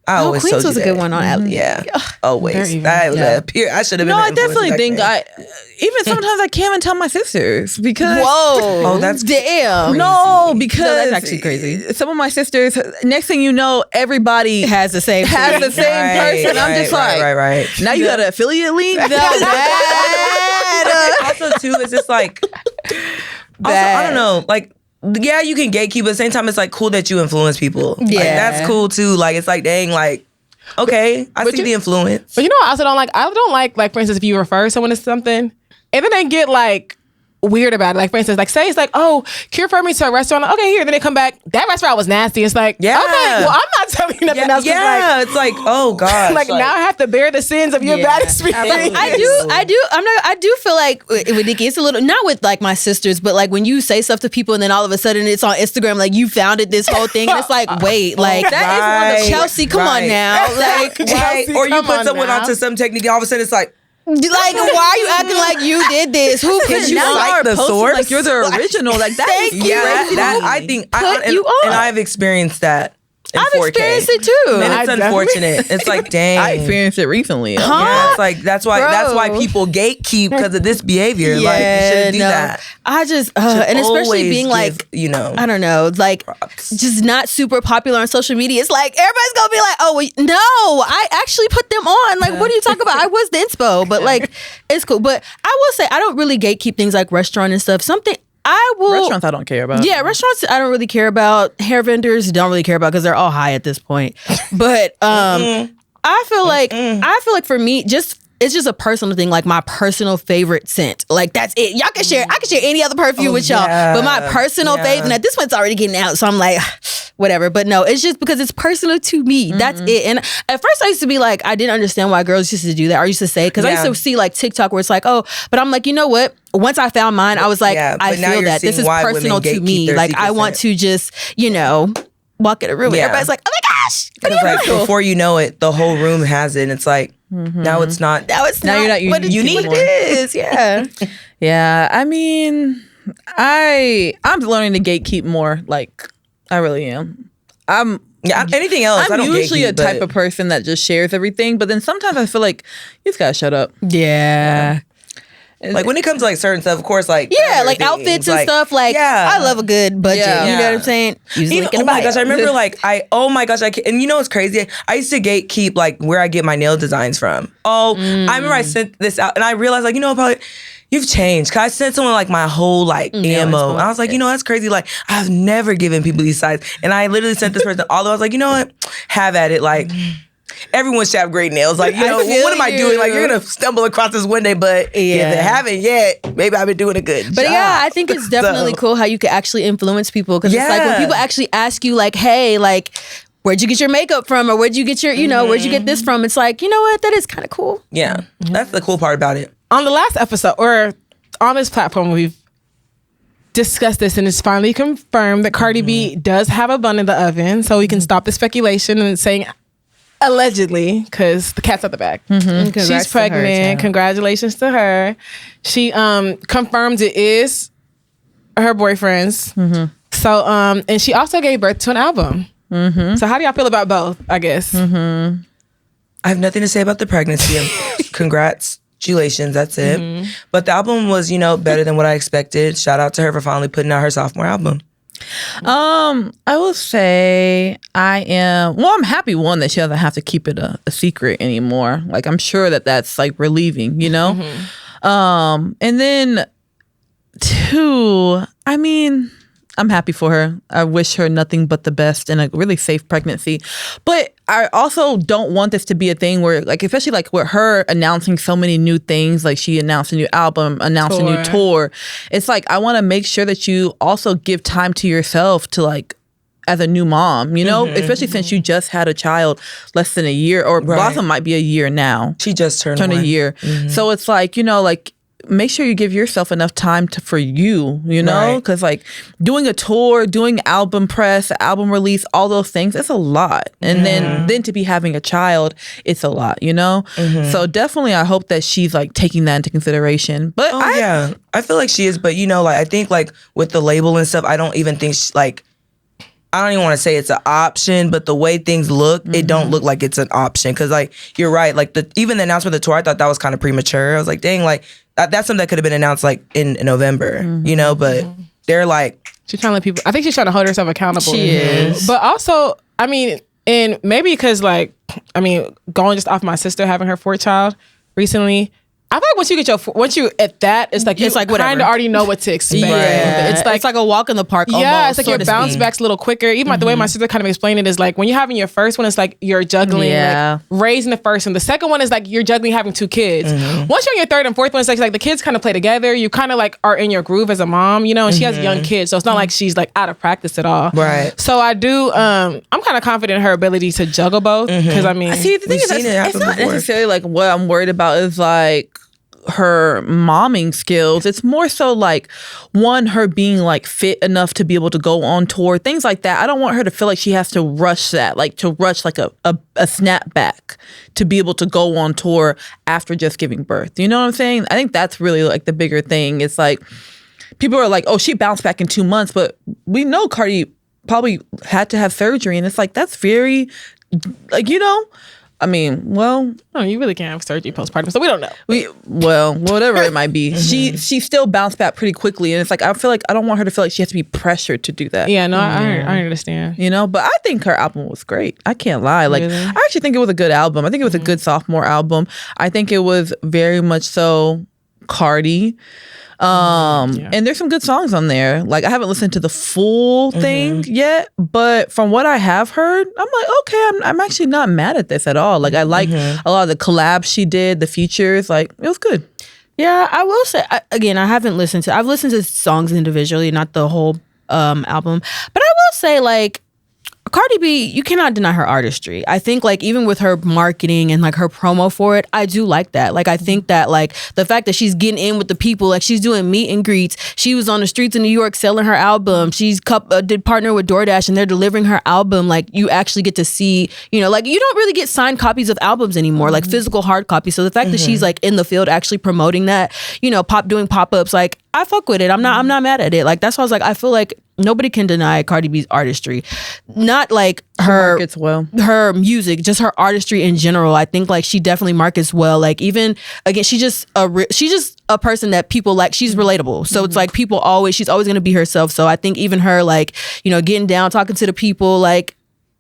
I Oh, always Queens told you was a that. good one on. Yeah, always. Very That was yeah. a pure. I should have been. No, an I definitely influence back think then. even sometimes I can't even tell my sisters because Whoa! Oh, that's damn. no, because No, that's actually crazy. Some of my sisters, next thing you know, everybody Has the same. has the same Right, person. I'm just like, right. now you got an affiliate link. Also, too, it's just like. Also, I don't know, like. Yeah, you can gatekeep, but at the same time, it's like cool that you influence people. Like, Yeah. that's cool too. Like, it's like, dang, like, okay, I see the influence. But you know what I also don't like? I don't like, for instance, if you refer someone to something and then they get like weird about it. Like, for instance, like say it's like, oh, can you refer me to a restaurant? Like, okay, here. Then they come back, that restaurant was nasty. It's like, Yeah. okay, well, I'm not telling you nothing else. 'Cause, Yeah, it's like, oh gosh, Like now I have to bear the sins of your bad experience. I do feel like with Nikki, it's a little, not with like my sisters, but like when you say stuff to people and then all of a sudden it's on Instagram, like you founded this whole thing, and it's like, wait, like that is one of Right, Chelsea, come on right. now. Like, right? Or you come put on someone now. onto some technique, and all of a sudden it's like, why are you acting like you did this? Who put Because you now on? are the posting source? like you're the original. Like that is Thank you. yeah, crazy. that I think, Put you on. and I've experienced that. In I've 4K. experienced it too. And I it's definitely- unfortunate. It's like, dang. I experienced it recently. Yeah, it's like that's why Bro. people gatekeep because of this behavior. Like, you shouldn't do that. I just Should and especially always being give, like, you know, I don't know, like props. just not super popular on social media. It's like everybody's gonna be like, oh well, no, I actually put them on. Like, what are you talking about? I was the inspo, but like it's cool. But I will say I don't really gatekeep things like restaurant and stuff. Something I will Restaurants I don't care about. Yeah, restaurants I don't really care about. Hair vendors don't really care about because they're all high at this point. But I feel like for me, it's just a personal thing, like my personal favorite scent. Like that's it. Y'all can share. I can share any other perfume with y'all, but my personal favorite. And at this point, it's already getting out, so I'm like, whatever. But no, it's just because it's personal to me. That's it. And at first, I used to be like, I didn't understand why girls used to do that. Or used to say because I used to see like TikTok where it's like, oh, but I'm like, you know what? Once I found mine, I was like, Yeah, I but now feel you're that this seeing is why personal women to gatekeep me. their Like I secret want scent. to just, walk in a room and Yeah. everybody's like, oh my gosh. It's like before you know it, the whole room has it. And it's like now it's not. Now it's Now you're not what unique it is. Yeah. Yeah, I mean, I'm learning to gatekeep more. Like, I really am. Anything else? I I'm don't usually gatekeep, a type but- of person that just shares everything, but then sometimes I feel like you just gotta shut up. Yeah. Like when it comes to like certain stuff, of course, like Yeah, other like things, outfits and like, stuff. Like, yeah. I love a good budget. Yeah. You know Yeah. what I'm saying? Usually Even, looking oh my to buy gosh, I it. remember like and you know what's crazy? I used to gatekeep like where I get my nail designs from. I remember I sent this out and I realized like, you know, probably you've changed. Cause I sent someone like my whole like ammo. And I was like, you know, that's crazy. Like I've never given people these sizes. And I literally sent this person all of I was like, you know what? Have at it. Like everyone should have great nails. Like, you know, feel what am I doing? Like, you. you're gonna stumble across this one day, but if they haven't yet, maybe I've been doing a good But job. yeah, I think it's definitely cool how you can actually influence people. Because it's like when Yeah. people actually ask you, like, hey, like, where'd you get your makeup from? Or where'd you get your, where'd you get this from? It's like, you know what? That is kind of cool. Yeah, that's the cool part about it. On the last episode, or on this platform, we've discussed this, and it's finally confirmed that Cardi B does have a bun in the oven, so we can stop the speculation and saying allegedly, because the cat's at the back. She's pregnant. Congratulations to her. She confirmed it is her boyfriend's. So and she also gave birth to an album. So how do y'all feel about both, I guess? I have nothing to say about the pregnancy. Congratulations, that's it. But the album was, better than what I expected. Shout out to her for finally putting out her sophomore album. I will say I'm happy, one, that she doesn't have to keep it a secret anymore. Like, I'm sure that's like relieving, and then two, I mean, I'm happy for her. I wish her nothing but the best and a really safe pregnancy. But I also don't want this to be a thing where, like, especially like with her announcing so many new things, like she announced a new album, announced a new tour. It's like, I want to make sure that you also give time to yourself to, like, as a new mom, especially since you just had a child less than a year, or Blossom might be a year now. She just turned a year. So it's like, like, make sure you give yourself enough time for you, because like doing a tour, doing album press, album release, all those things, it's a lot. And then to be having a child, it's a lot, So definitely I hope that she's like taking that into consideration. But I feel like she is. But I think like with the label and stuff, I don't even think I don't even want to say it's an option, but the way things look, it don't look like it's an option. Because like you're right, like even the announcement of the tour, I thought that was kind of premature. I was like, dang, like that's something that could have been announced like in November, But they're like, she's trying to let people. I think she's trying to hold herself accountable. She is, but also, I mean, and maybe because like, I mean, going just off my sister having her fourth child recently. I feel like once you at that, it's like you kind of already know what to expect. Yeah. It's like a walk in the park. Yeah, it's like your bounce back's a little quicker. Even like the way my sister kind of explained it is like when you're having your first one, it's like you're juggling like raising the first one. The second one is like you're juggling having two kids. Once you're on your third and fourth one, it's like the kids kind of play together. You kind of like are in your groove as a mom, and she has young kids, so it's not like she's like out of practice at all. Right. So I do. I'm kind of confident in her ability to juggle both because I mean, see, the thing is, it's not necessarily like what I'm worried about is like her momming skills. It's more so like, one, her being like fit enough to be able to go on tour, things like that. I don't want her to feel like she has to rush that, like to rush like a snapback to be able to go on tour after just giving birth. You know what I'm saying? I think that's really like the bigger thing. It's like people are like, oh, she bounced back in 2 months, but we know Cardi probably had to have surgery, and it's like that's very like, I mean, well, no, you really can't have surgery postpartum, so we don't know. Whatever it might be, she still bounced back pretty quickly, and it's like I feel like I don't want her to feel like she has to be pressured to do that. Yeah, no, I understand. But I think her album was great. I can't lie. Like, really? I actually think it was a good album. I think it was a good sophomore album. I think it was very much so Cardi. And there's some good songs on there. Like, I haven't listened to the full thing yet, but from what I have heard, I'm like, okay, I'm actually not mad at this at all. Like, I like a lot of the collabs she did, the features. Like, it was good. Yeah, I will say, again, I've listened to songs individually, not the whole album, but I will say, like, Cardi B, you cannot deny her artistry. I think like even with her marketing and like her promo for it, I do like that. Like I think that like the fact that she's getting in with the people, like she's doing meet and greets. She was on the streets in New York selling her album. She's did partner with DoorDash and they're delivering her album. Like you actually get to see, like you don't really get signed copies of albums anymore, like physical hard copies. So the fact that she's like in the field actually promoting that, doing pop-ups, like I fuck with it. I'm not mad at it. Like that's why I was like, I feel like nobody can deny Cardi B's artistry. Not like her music, just her artistry in general. I think like she definitely markets well. Like even again, she's just a person that people like. She's relatable. So it's like she's always gonna be herself. So I think even her like, getting down, talking to the people, like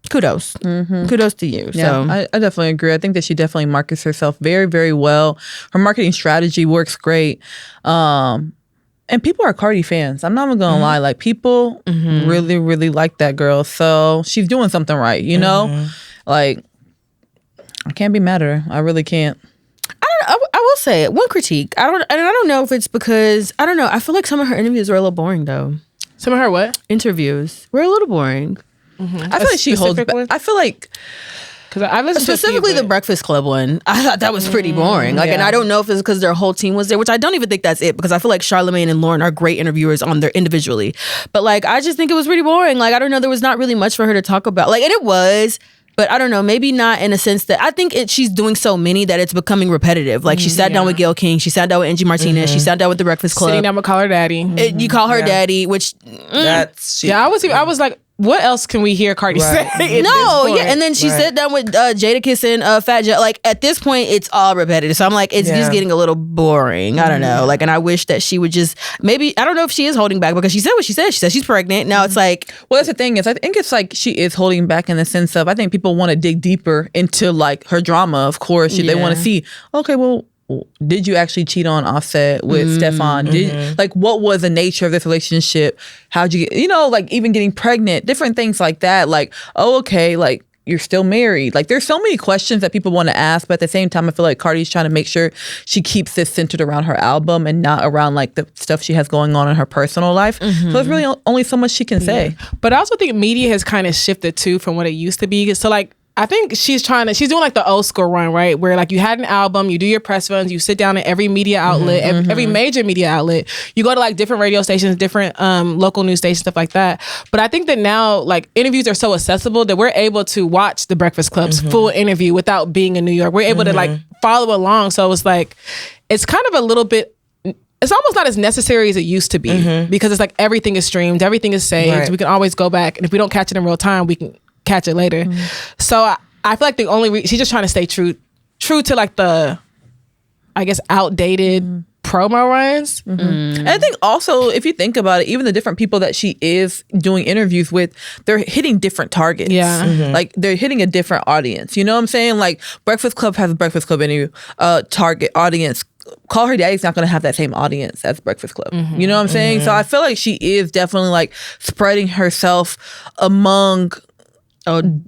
kudos. Kudos to you. Yeah, so I definitely agree. I think that she definitely markets herself very, very well. Her marketing strategy works great. And people are Cardi fans. I'm not even gonna lie. Like people really, really like that girl. So she's doing something right, Like I can't be mad at her. I really can't. I will say one critique. I don't know if it's because I don't know. I feel like some of her interviews were a little boring though. Some of her what? Interviews were a little boring. I feel like she holds back. I feel like. I listened specifically to the Breakfast Club one. I thought that was pretty boring. Like, and I don't know if it's because their whole team was there, which I don't even think that's it, because I feel like Charlamagne and Lauren are great interviewers on their individually. But like, I just think it was pretty boring. Like, I don't know, there was not really much for her to talk about. Like, and it was. But I don't know, maybe not in a sense that I think she's doing so many that it's becoming repetitive. Like she sat down with Gayle King, she sat down with Angie Martinez, she sat down with The Breakfast Club. Sitting down with Call Her Daddy. You call her daddy, which I was like, what else can we hear Cardi say? And then she sat down with Jadakiss and Fat Joe. Like at this point, it's all repetitive. So I'm like, it's just getting a little boring. I don't know. Like, and I wish that she would just maybe, I don't know if she is holding back because she said what she said. She said she's pregnant. Now it's like, well, that's the thing is, I think it's like she is holding back in the sense of, I think people want to dig deeper into like her drama. Of course, they want to see, okay, well, did you actually cheat on Offset with Stefan? What was the nature of this relationship? How'd you get, like even getting pregnant, different things like that. Like, oh, okay, like you're still married. Like there's so many questions that people want to ask, but at the same time, I feel like Cardi's trying to make sure she keeps this centered around her album and not around like the stuff she has going on in her personal life. So there's really only so much she can say. But I also think media has kind of shifted too from what it used to be. So like, I think she's doing like the old school run, right? Where like you had an album, you do your press runs, you sit down at every media outlet, every major media outlet. You go to like different radio stations, different local news stations, stuff like that. But I think that now like interviews are so accessible that we're able to watch the Breakfast Club's full interview without being in New York. We're able to like follow along. So it's like, it's kind of a little bit, it's almost not as necessary as it used to be because it's like everything is streamed, everything is saved. Right. We can always go back. And if we don't catch it in real time, we can catch it later. So I feel like the only she's just trying to stay true to like the, I guess, outdated promo runs. And I think also, if you think about it, even the different people that she is doing interviews with, they're hitting different targets. Like they're hitting a different audience. You know what I'm saying? Like Breakfast Club has a Breakfast Club interview target audience. Call Her Daddy's not going to have that same audience as Breakfast Club. You know what I'm saying? So I feel like she is definitely like spreading herself among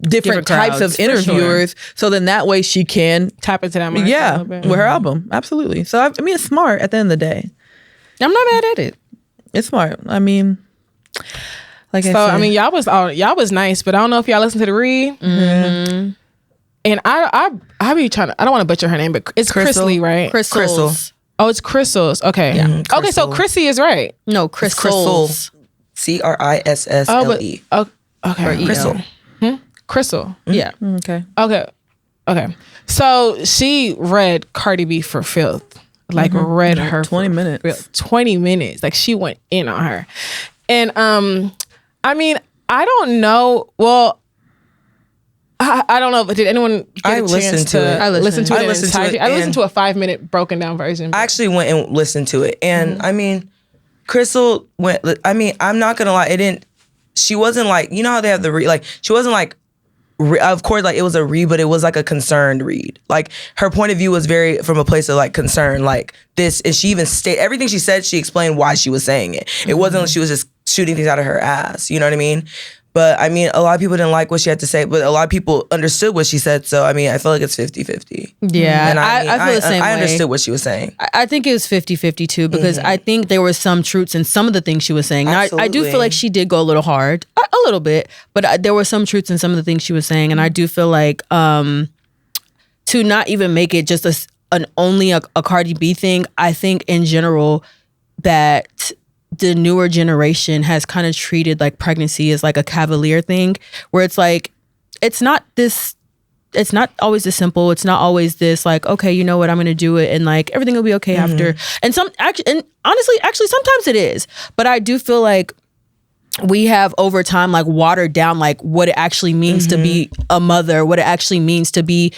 different types of interviewers, so then that way she can tap into that market with her album. Absolutely. So I mean, it's smart at the end of the day. I'm not mad at it. It's smart. I mean, like I said. I mean, y'all was nice, but I don't know if y'all listened to the read. And I be trying to, I don't want to butcher her name, but it's Chrisley, right? Crystal. Oh, it's Crystals. Okay. Yeah. Okay, so Chrissy is right. No, Crystals. Crissle. Oh, okay. Crystal. Crystal. Yeah. Okay. So she read Cardi B for filth. Like read her 20 minutes. 20 minutes. Like she went in on her. And I mean, I don't know. Well, I don't know, but did anyone get a chance to it? I listened to it. I listened to a 5-minute broken down version. I actually went and listened to it. And I mean, Crystal went, I mean, I'm not gonna lie, she wasn't like, you know how they have the read, like she wasn't like, of course, like it was a read, but it was like a concerned read. Like her point of view was very from a place of like concern, like this, and she even everything she said, she explained why she was saying it. It wasn't like she was just shooting things out of her ass, you know what I mean? But I mean, a lot of people didn't like what she had to say, but a lot of people understood what she said. So I mean, I feel like it's 50-50. Yeah, and I feel the same way. I understood what she was saying. I think it was 50-50 too, because I think there were some truths in some of the things she was saying. Now, I do feel like she did go a little hard, a little bit, but there were some truths in some of the things she was saying. And I do feel like to not even make it just only a Cardi B thing, I think in general that the newer generation has kind of treated like pregnancy as like a cavalier thing, where it's like, it's not always this simple. It's not always this like, okay, you know what, I'm going to do it and like everything will be okay after. And honestly, sometimes it is. But I do feel like we have over time like watered down like what it actually means to be a mother, what it actually means to be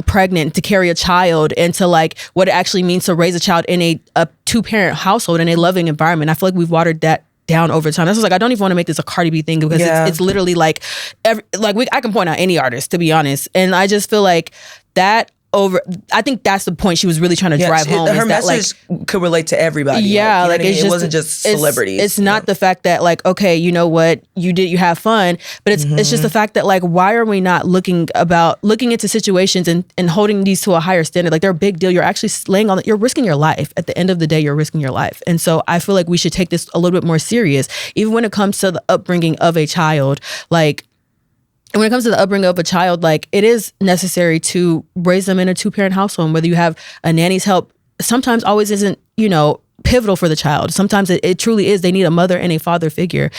pregnant, to carry a child, and to like what it actually means to raise a child in a 2-parent household in a loving environment. I feel like we've watered that down over time. That's like, I don't even want to make this a Cardi B thing because it's literally like I can point out any artist, to be honest, and I just feel like that I think that's the point she was really trying to drive home. Her message could relate to everybody. Yeah, like it wasn't just celebrities. It's not the fact that like, okay, you know what, you have fun, but it's just the fact that like, why are we not looking into situations and holding these to a higher standard? Like they're a big deal. You're actually you're risking your life. At the end of the day, you're risking your life. And so I feel like we should take this a little bit more serious, even when it comes to the upbringing of a child. Like, and when it comes to the upbringing of a child, like it is necessary to raise them in a 2-parent household, whether you have a nanny's help. Sometimes always isn't, pivotal for the child. Sometimes it truly is. They need a mother and a father figure.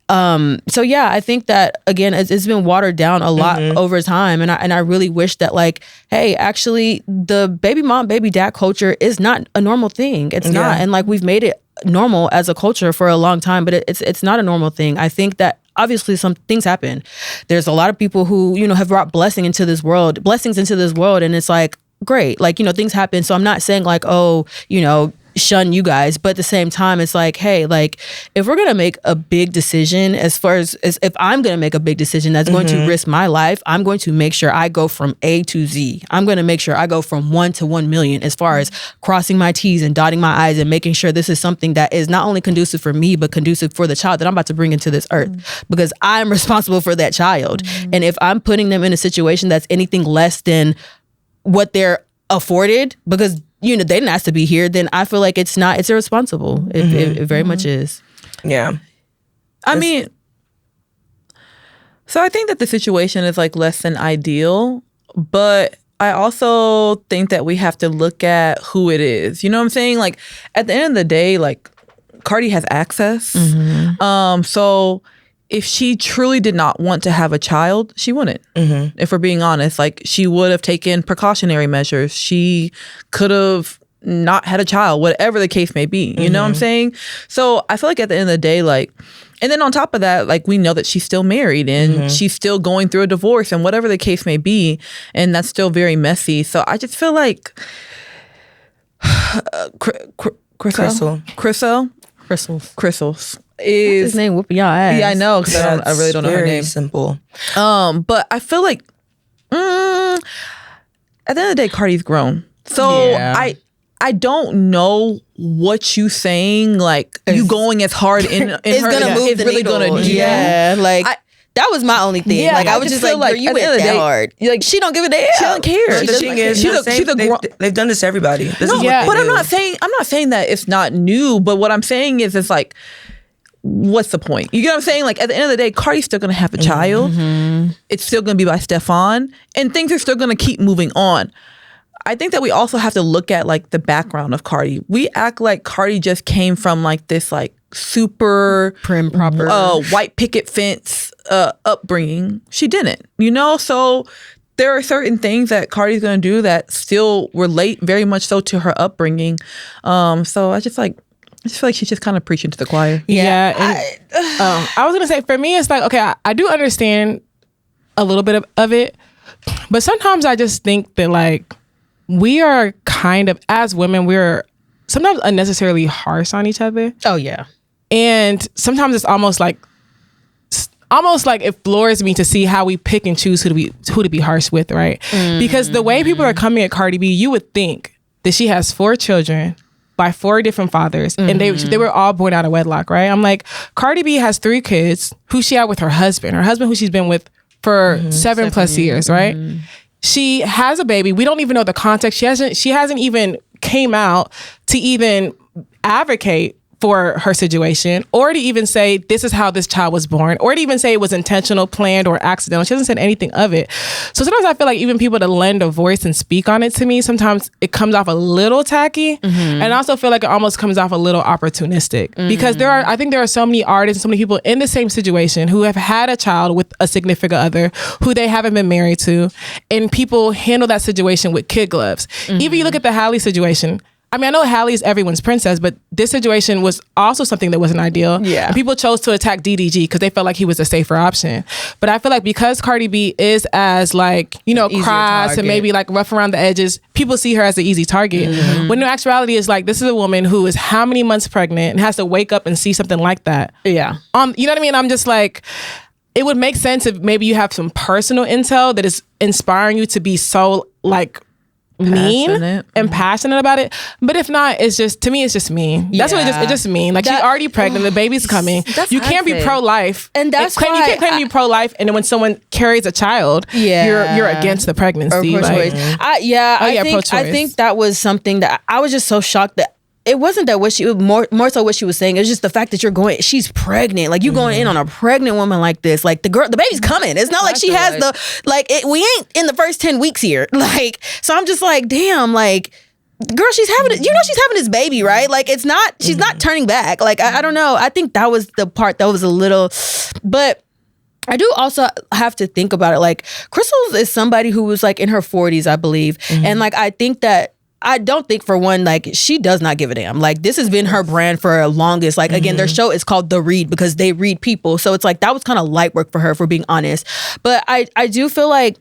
So yeah, I think that again, it's been watered down a lot over time, and I really wish that like, hey, actually, the baby mom, baby dad culture is not a normal thing. It's not, and like we've made it normal as a culture for a long time, but it's not a normal thing. I think that obviously some things happen. There's a lot of people who have brought blessings into this world, and it's like great, like things happen. So I'm not saying like, oh, shun you guys, but at the same time it's like, hey, like if we're gonna make a big decision, as far as if I'm gonna make a big decision that's going to risk my life, I'm going to make sure I go from A to Z. I'm going to make sure I go from 1 to 1 million as far as crossing my T's and dotting my I's and making sure this is something that is not only conducive for me but conducive for the child that I'm about to bring into this earth, because I'm responsible for that child. And if I'm putting them in a situation that's anything less than what they're afforded because they didn't ask to be here, then I feel like it's irresponsible. It very much is. Yeah. I mean, so I think that the situation is like less than ideal, but I also think that we have to look at who it is. You know what I'm saying? Like at the end of the day, like Cardi has access. So if she truly did not want to have a child, she wouldn't. If we're being honest, like she would have taken precautionary measures. She could have not had a child, whatever the case may be. You know what I'm saying? So I feel like at the end of the day, like, and then on top of that, like we know that she's still married and she's still going through a divorce and whatever the case may be. And that's still very messy. So I just feel like Crystals is his name whooping y'all ass. Yeah, I know, because I really don't know her name. Simple. But I feel like at the end of the day, Cardi's grown. So I don't know what you saying. Like you going as hard in it's her, gonna move it's the really needle. gonna Like. that was my only thing. Yeah, like I was just like, girl, you went that hard. Like she don't give a damn. She don't care. The thing is, they've done this to everybody. This is what but they I'm do. not saying that it's not new. But what I'm saying is, it's like, what's the point? You get what I'm saying? Like at the end of the day, Cardi's still gonna have a child. It's still gonna be by Stefan, and things are still gonna keep moving on. I think that we also have to look at like the background of Cardi. We act like Cardi just came from like this like super prim proper white picket fence upbringing. She didn't, so there are certain things that Cardi's gonna do that still relate very much so to her upbringing. So I just feel like she's just kind of preaching to the choir. Yeah. I was gonna say, for me, it's like, okay, I do understand a little bit of it, but sometimes I just think that like we are kind of, as women, we're sometimes unnecessarily harsh on each other. Oh yeah. And sometimes it's almost like it floors me to see how we pick and choose who to be harsh with, right? Because the way people are coming at Cardi B, you would think that she has 4 children by 4 different fathers, and they were all born out of wedlock, right? I'm like, Cardi B has 3 kids who she had with her husband who she's been with for 7+ years, right? She has a baby. We don't even know the context. She hasn't even came out to even advocate for her situation, or to even say this is how this child was born, or to even say it was intentional, planned, or accidental. She hasn't said anything of it. So sometimes I feel like even people to lend a voice and speak on it, to me, sometimes it comes off a little tacky, and I also feel like it almost comes off a little opportunistic, because I think there are so many artists and so many people in the same situation who have had a child with a significant other who they haven't been married to, and people handle that situation with kid gloves. Even you look at the Halle situation. I mean, I know Halle is everyone's princess, but this situation was also something that wasn't ideal. Yeah. And people chose to attack DDG because they felt like he was a safer option. But I feel like because Cardi B is as like, crass and maybe like rough around the edges, people see her as an easy target. When in actuality, it's like, this is a woman who is how many months pregnant and has to wake up and see something like that. Yeah. You know what I mean? I'm just like, it would make sense if maybe you have some personal intel that is inspiring you to be so like, mean and passionate about it, but if not, it's just, to me, it's just mean. That's what it's just mean. Like, she's already pregnant, the baby's coming. You can't be pro-life, and that's why you can't claim to be pro-life, and then when someone carries a child, you're against the pregnancy. I think that was something that I was just so shocked that it wasn't that what she more so what she was saying. It was just the fact that she's pregnant. Like, you going in on a pregnant woman like this. Like, the baby's coming. It's not like she has we ain't in the first 10 weeks here. Like, so I'm just like, damn, like, girl, she's having it. You know, she's having this baby, right? Like, it's not. She's not turning back. Like, I don't know. I think that was the part that was a little, but. I do also have to think about it. Like, Crystal is somebody who was like in her 40s, I believe. And like, I don't think for one, like, she does not give a damn. Like, this has been her brand for longest. Like, again, their show is called The Read because they read people. So it's like, that was kind of light work for her, for being honest. But I do feel like,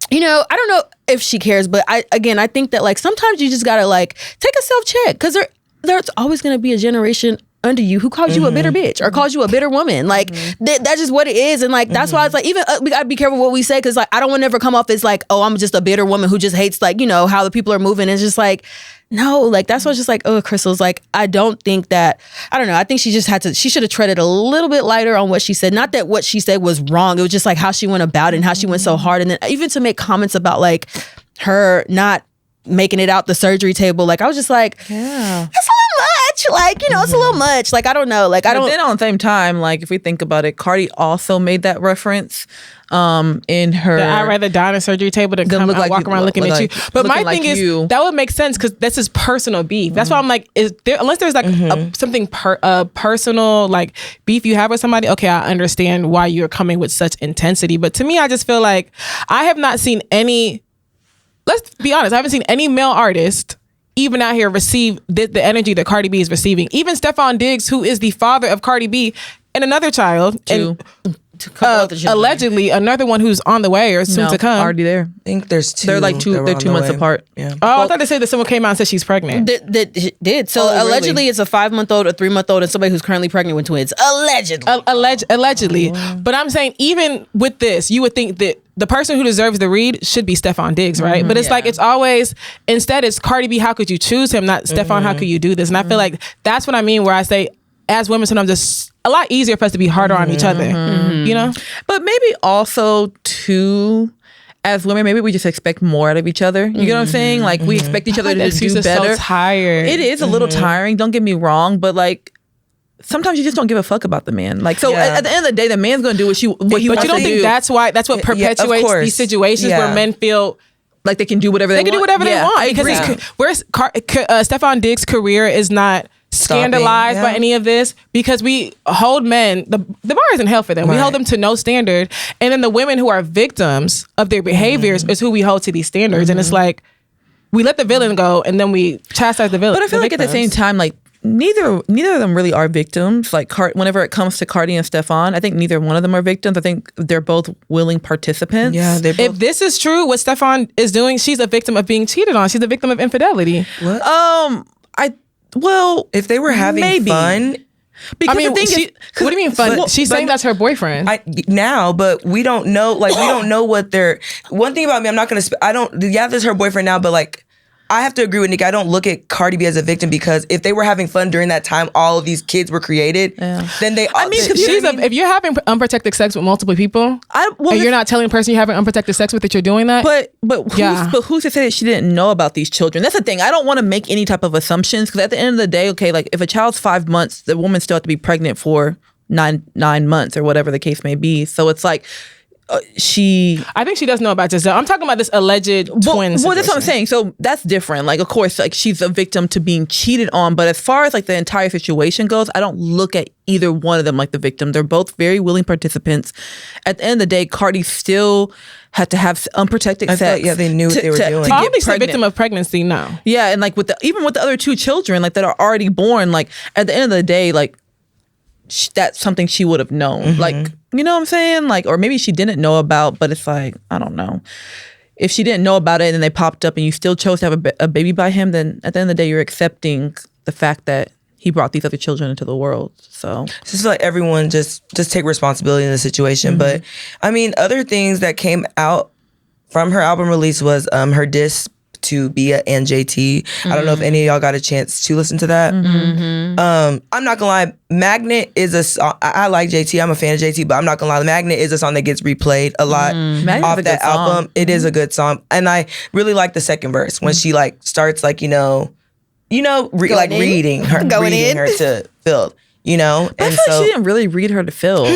you know, I don't know if she cares, but I think that like sometimes you just gotta like take a self-check, because there's always gonna be a generation under you who calls you a bitter bitch or calls you a bitter woman. Like, that's just what it is. And like, that's why it's like, even we gotta be careful what we say, because like, I don't want to ever come off as like, oh, I'm just a bitter woman who just hates, like, you know, how the people are moving. It's just like, no, like, that's what's just like, oh, Crystal's like, I don't think that, I don't know, I think she just she should have treaded a little bit lighter on what she said. Not that what she said was wrong, it was just like how she went about it and how she went so hard. And then even to make comments about like her not making it out the surgery table, like, I was just like, yeah, that's a little much. Like, you know, it's a little much. Like, I don't know. Like, I don't. But then on the same time, like, if we think about it, Cardi also made that reference in her. I'd rather die on a surgery table than come and walk around looking at you. But my thing is, that would make sense because this is personal beef. That's why I'm like, unless there's like something personal, like beef you have with somebody, okay, I understand why you're coming with such intensity. But to me, I just feel like I have not seen any. Let's be honest, I haven't seen any male artist even out here receive the energy that Cardi B is receiving. Even Stephon Diggs, who is the father of Cardi B and another child, allegedly another one who's on the way or soon to come. Already there. I think there's two. They're like they're 2 months apart. Yeah. Oh, I thought they said that someone came out and said she's pregnant. That did. So allegedly it's a 5-month-old, a 3-month-old, and somebody who's currently pregnant with twins. Allegedly. But I'm saying, even with this, you would think that the person who deserves the read should be Stephon Diggs, right? But it's like, it's always, instead it's Cardi B, how could you choose him? Not Stephon, how could you do this? And I feel like that's what I mean, where I say, as women, sometimes it's a lot easier for us to be harder on each other, you know? But maybe also, too, as women, maybe we just expect more out of each other. You get what I'm saying? Like, we expect each other to do better. So tired. It is a little tiring, don't get me wrong, but like, sometimes you just don't give a fuck about the man. Like, so at the end of the day, the man's gonna do what he wants to do. But you don't think that's what perpetuates these situations where men feel like they can do whatever they want? They can do whatever they want. Because Stephon Diggs' career is not scandalized by any of this, because we hold men, the bar is in hell for them. We hold them to no standard. And then the women who are victims of their behaviors is who we hold to these standards. And it's like, we let the villain go and then we chastise the villain. But I feel like at the same time, like, neither of them really are victims. Like, whenever it comes to Cardi and Stephon, I think neither one of them are victims. I think they're both willing participants. Yeah, if this is true, what Stephon is doing, she's a victim of being cheated on. She's a victim of infidelity. What? Well, if they were having fun. Because what do you mean fun? She's saying that's her boyfriend now, but we don't know. Like, we don't know what they're. One thing about me, I'm not gonna. Yeah, this is her boyfriend now, but like, I have to agree with Nick. I don't look at Cardi B as a victim, because if they were having fun during that time, all of these kids were created. Then they. I mean, if you're having unprotected sex with multiple people, and you're not telling the person you're having unprotected sex with that you're doing that. But who's to say that she didn't know about these children? That's the thing. I don't want to make any type of assumptions, because at the end of the day, okay, like, if a child's 5 months, the woman still has to be pregnant for nine months or whatever the case may be. So it's like. I think she does know about Giselle. I'm talking about this alleged twin situation. Well, that's what I'm saying. So that's different. Like, of course, like, she's a victim to being cheated on. But as far as like the entire situation goes, I don't look at either one of them like the victim. They're both very willing participants. At the end of the day, Cardi still had to have unprotected sex. They knew what they were doing. Obviously, a victim of pregnancy, no. Yeah, and like even with the other 2 children, like, that are already born, like, at the end of the day, like, that's something she would have known. Like, you know what I'm saying? Like, or maybe she didn't know about, but it's like, I don't know. If she didn't know about it and they popped up and you still chose to have a baby by him, then at the end of the day, you're accepting the fact that he brought these other children into the world. So just like everyone just take responsibility in the situation. But I mean, other things that came out from her album release was her diss to Bia and JT. I don't know if any of y'all got a chance to listen to that. I'm not gonna lie, Magnet is a song. I like JT, I'm a fan of JT, but I'm not gonna lie, Magnet is a song that gets replayed a lot off that album. It is a good song, and I really like the second verse when she like starts like reading her to Phil, you know. But I feel like she didn't really read her to Phil.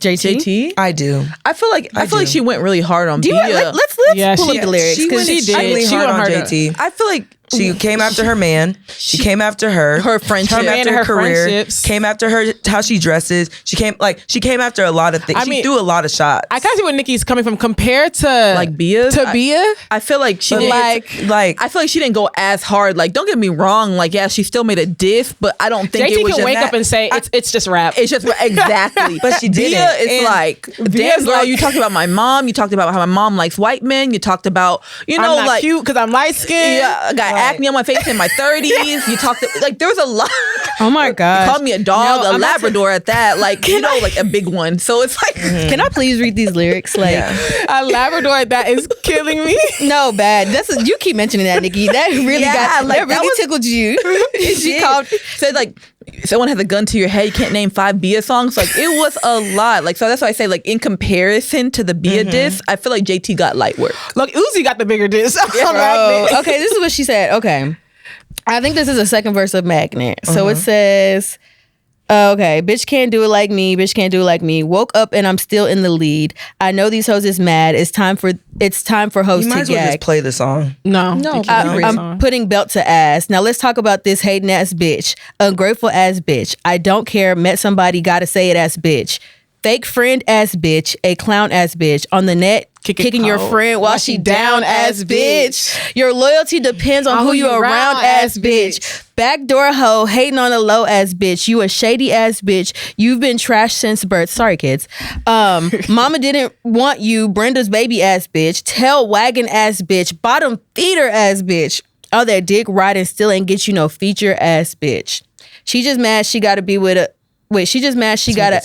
JT? I do. I feel like she went really hard on Bia. Let's pull up the lyrics, because she did. She went hard on JT. I feel like She came after her man. She came after her friendship, came after her career. Friendships. Came after her how she dresses. She came after a lot of things. She threw a lot of shots. I kind of see where Nikki's coming from compared to like Bia. Bia. I feel like she didn't, like I feel like she didn't go as hard. Like, don't get me wrong. Like, yeah, she still made a diss, but I don't think JT it was can just wake that. up and say it's just rap. It's just exactly. But she didn't. Bia is And like, damn girl, you talked about my mom. You talked about how my mom likes white men. You talked about, I'm not like cute because I'm light skinned. Yeah, I got acne on my face in my 30s. You talked like there was a lot. Oh my god! You called me a dog, No, a Labrador at that. Like like a big one. So it's like, Can I please read these lyrics? Like, A Labrador at that is killing me. no, bad. You keep mentioning that, Nikki. That really tickled you. she said like, someone has a gun to your head. You can't name 5 Bia songs. Like it was a lot. Like so that's why I say like in comparison to the Bia diss, I feel like JT got light work. Look, Uzi got the bigger diss. Okay, this is what she said. Okay. I think this is the second verse of Magnet. So it says, okay, bitch can't do it like me. Bitch can't do it like me. Woke up and I'm still in the lead. I know these hoes is mad. It's time for hoes you to might as well just gag. play the song. No. I'm putting belt to ass. Now let's talk about this hating ass bitch. Ungrateful ass bitch. I don't care. Met somebody, gotta say it ass bitch. Fake friend ass bitch. A clown ass bitch. On the net, kicking your friend while she down ass bitch. Your loyalty depends on who you around ass bitch. Backdoor hoe, hating on a low ass bitch. You a shady ass bitch. You've been trashed since birth. Sorry, kids. Mama didn't want you. Brenda's baby ass bitch. Tail wagging ass bitch. Bottom feeder ass bitch. Oh, that dick riding still ain't get you no feature ass bitch. She just mad she gotta be with a... Wait, she just mad she gotta...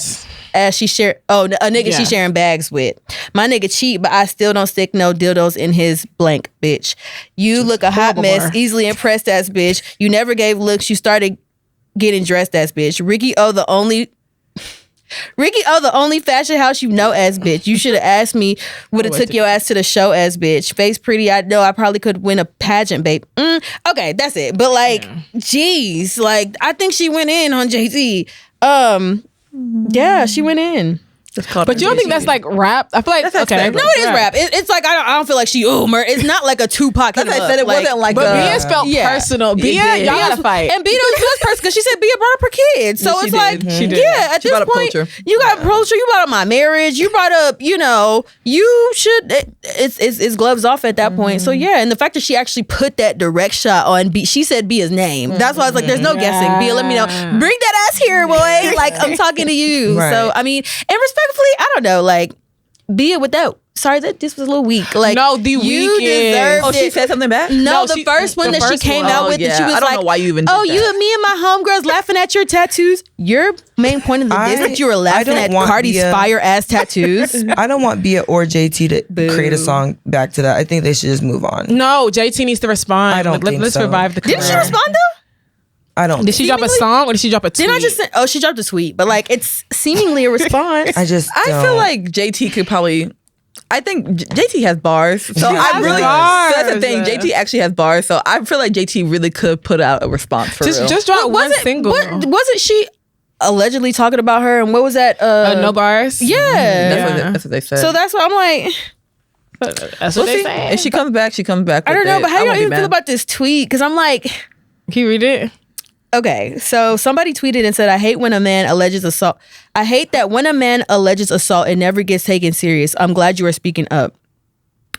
As she share, a nigga she sharing bags with. My nigga cheat, but I still don't stick no dildos in his blank, bitch. You look a hot mess, easily impressed ass bitch. You never gave looks, you started getting dressed ass bitch. Ricky O the only fashion house you know ass bitch. You should have asked me, would have took your ass to the show ass bitch. Face pretty, I know I probably could win a pageant, babe. Okay, that's it. But like, geez, like I think she went in on JT. Yeah, she went in. But you don't think that's like rap? I feel like that's okay. No, it is rap. It's like I don't feel like she it's not like a Tupac. That's what I said. It wasn't like. But Bia's felt personal. Bia, y'all gotta fight. And Bia was personal because she said Bia brought up her kids. So it's like, she did. Yeah, at this point, you got culture. You brought up my marriage. You brought up, you should. It's gloves off at that point. So yeah, and the fact that she actually put that direct shot on she said Bia's name. That's why I was like, there's no guessing. Bia, let me know. Bring that ass here, boy. Like I'm talking to you. Right. So I mean, and respectfully, I don't know, like Bia without. Sorry, this was a little weak. Like no, the you deserved it. She said something back. No, the first one that she came out with, that she was like, I don't know why you even did that. You and me and my homegirls laughing at your tattoos. Your main point of the diss that you were laughing at Cardi's fire ass tattoos. I don't want Bia or JT to create a song back to that. I think they should just move on. No, JT needs to respond. I don't think let's so. revive the career. Didn't she respond though? I don't. Did she drop a song or did she drop a tweet? Didn't I just say, she dropped a tweet, but like it's seemingly a response. I feel like JT could probably. I think JT has bars, so I really. So that's the thing. JT actually has bars, so I feel like JT really could put out a response for real. Just drop one single. Wasn't she allegedly talking about her? And what was that? No bars. Yeah, that's what they said. So that's what I'm like. That's what they say. If she comes back, she comes back. I don't know, but how do you even feel about this tweet? Because I'm like, can you read it? Okay, so somebody tweeted and said, I hate when a man alleges assault. I hate that when a man alleges assault, it never gets taken serious. I'm glad you are speaking up.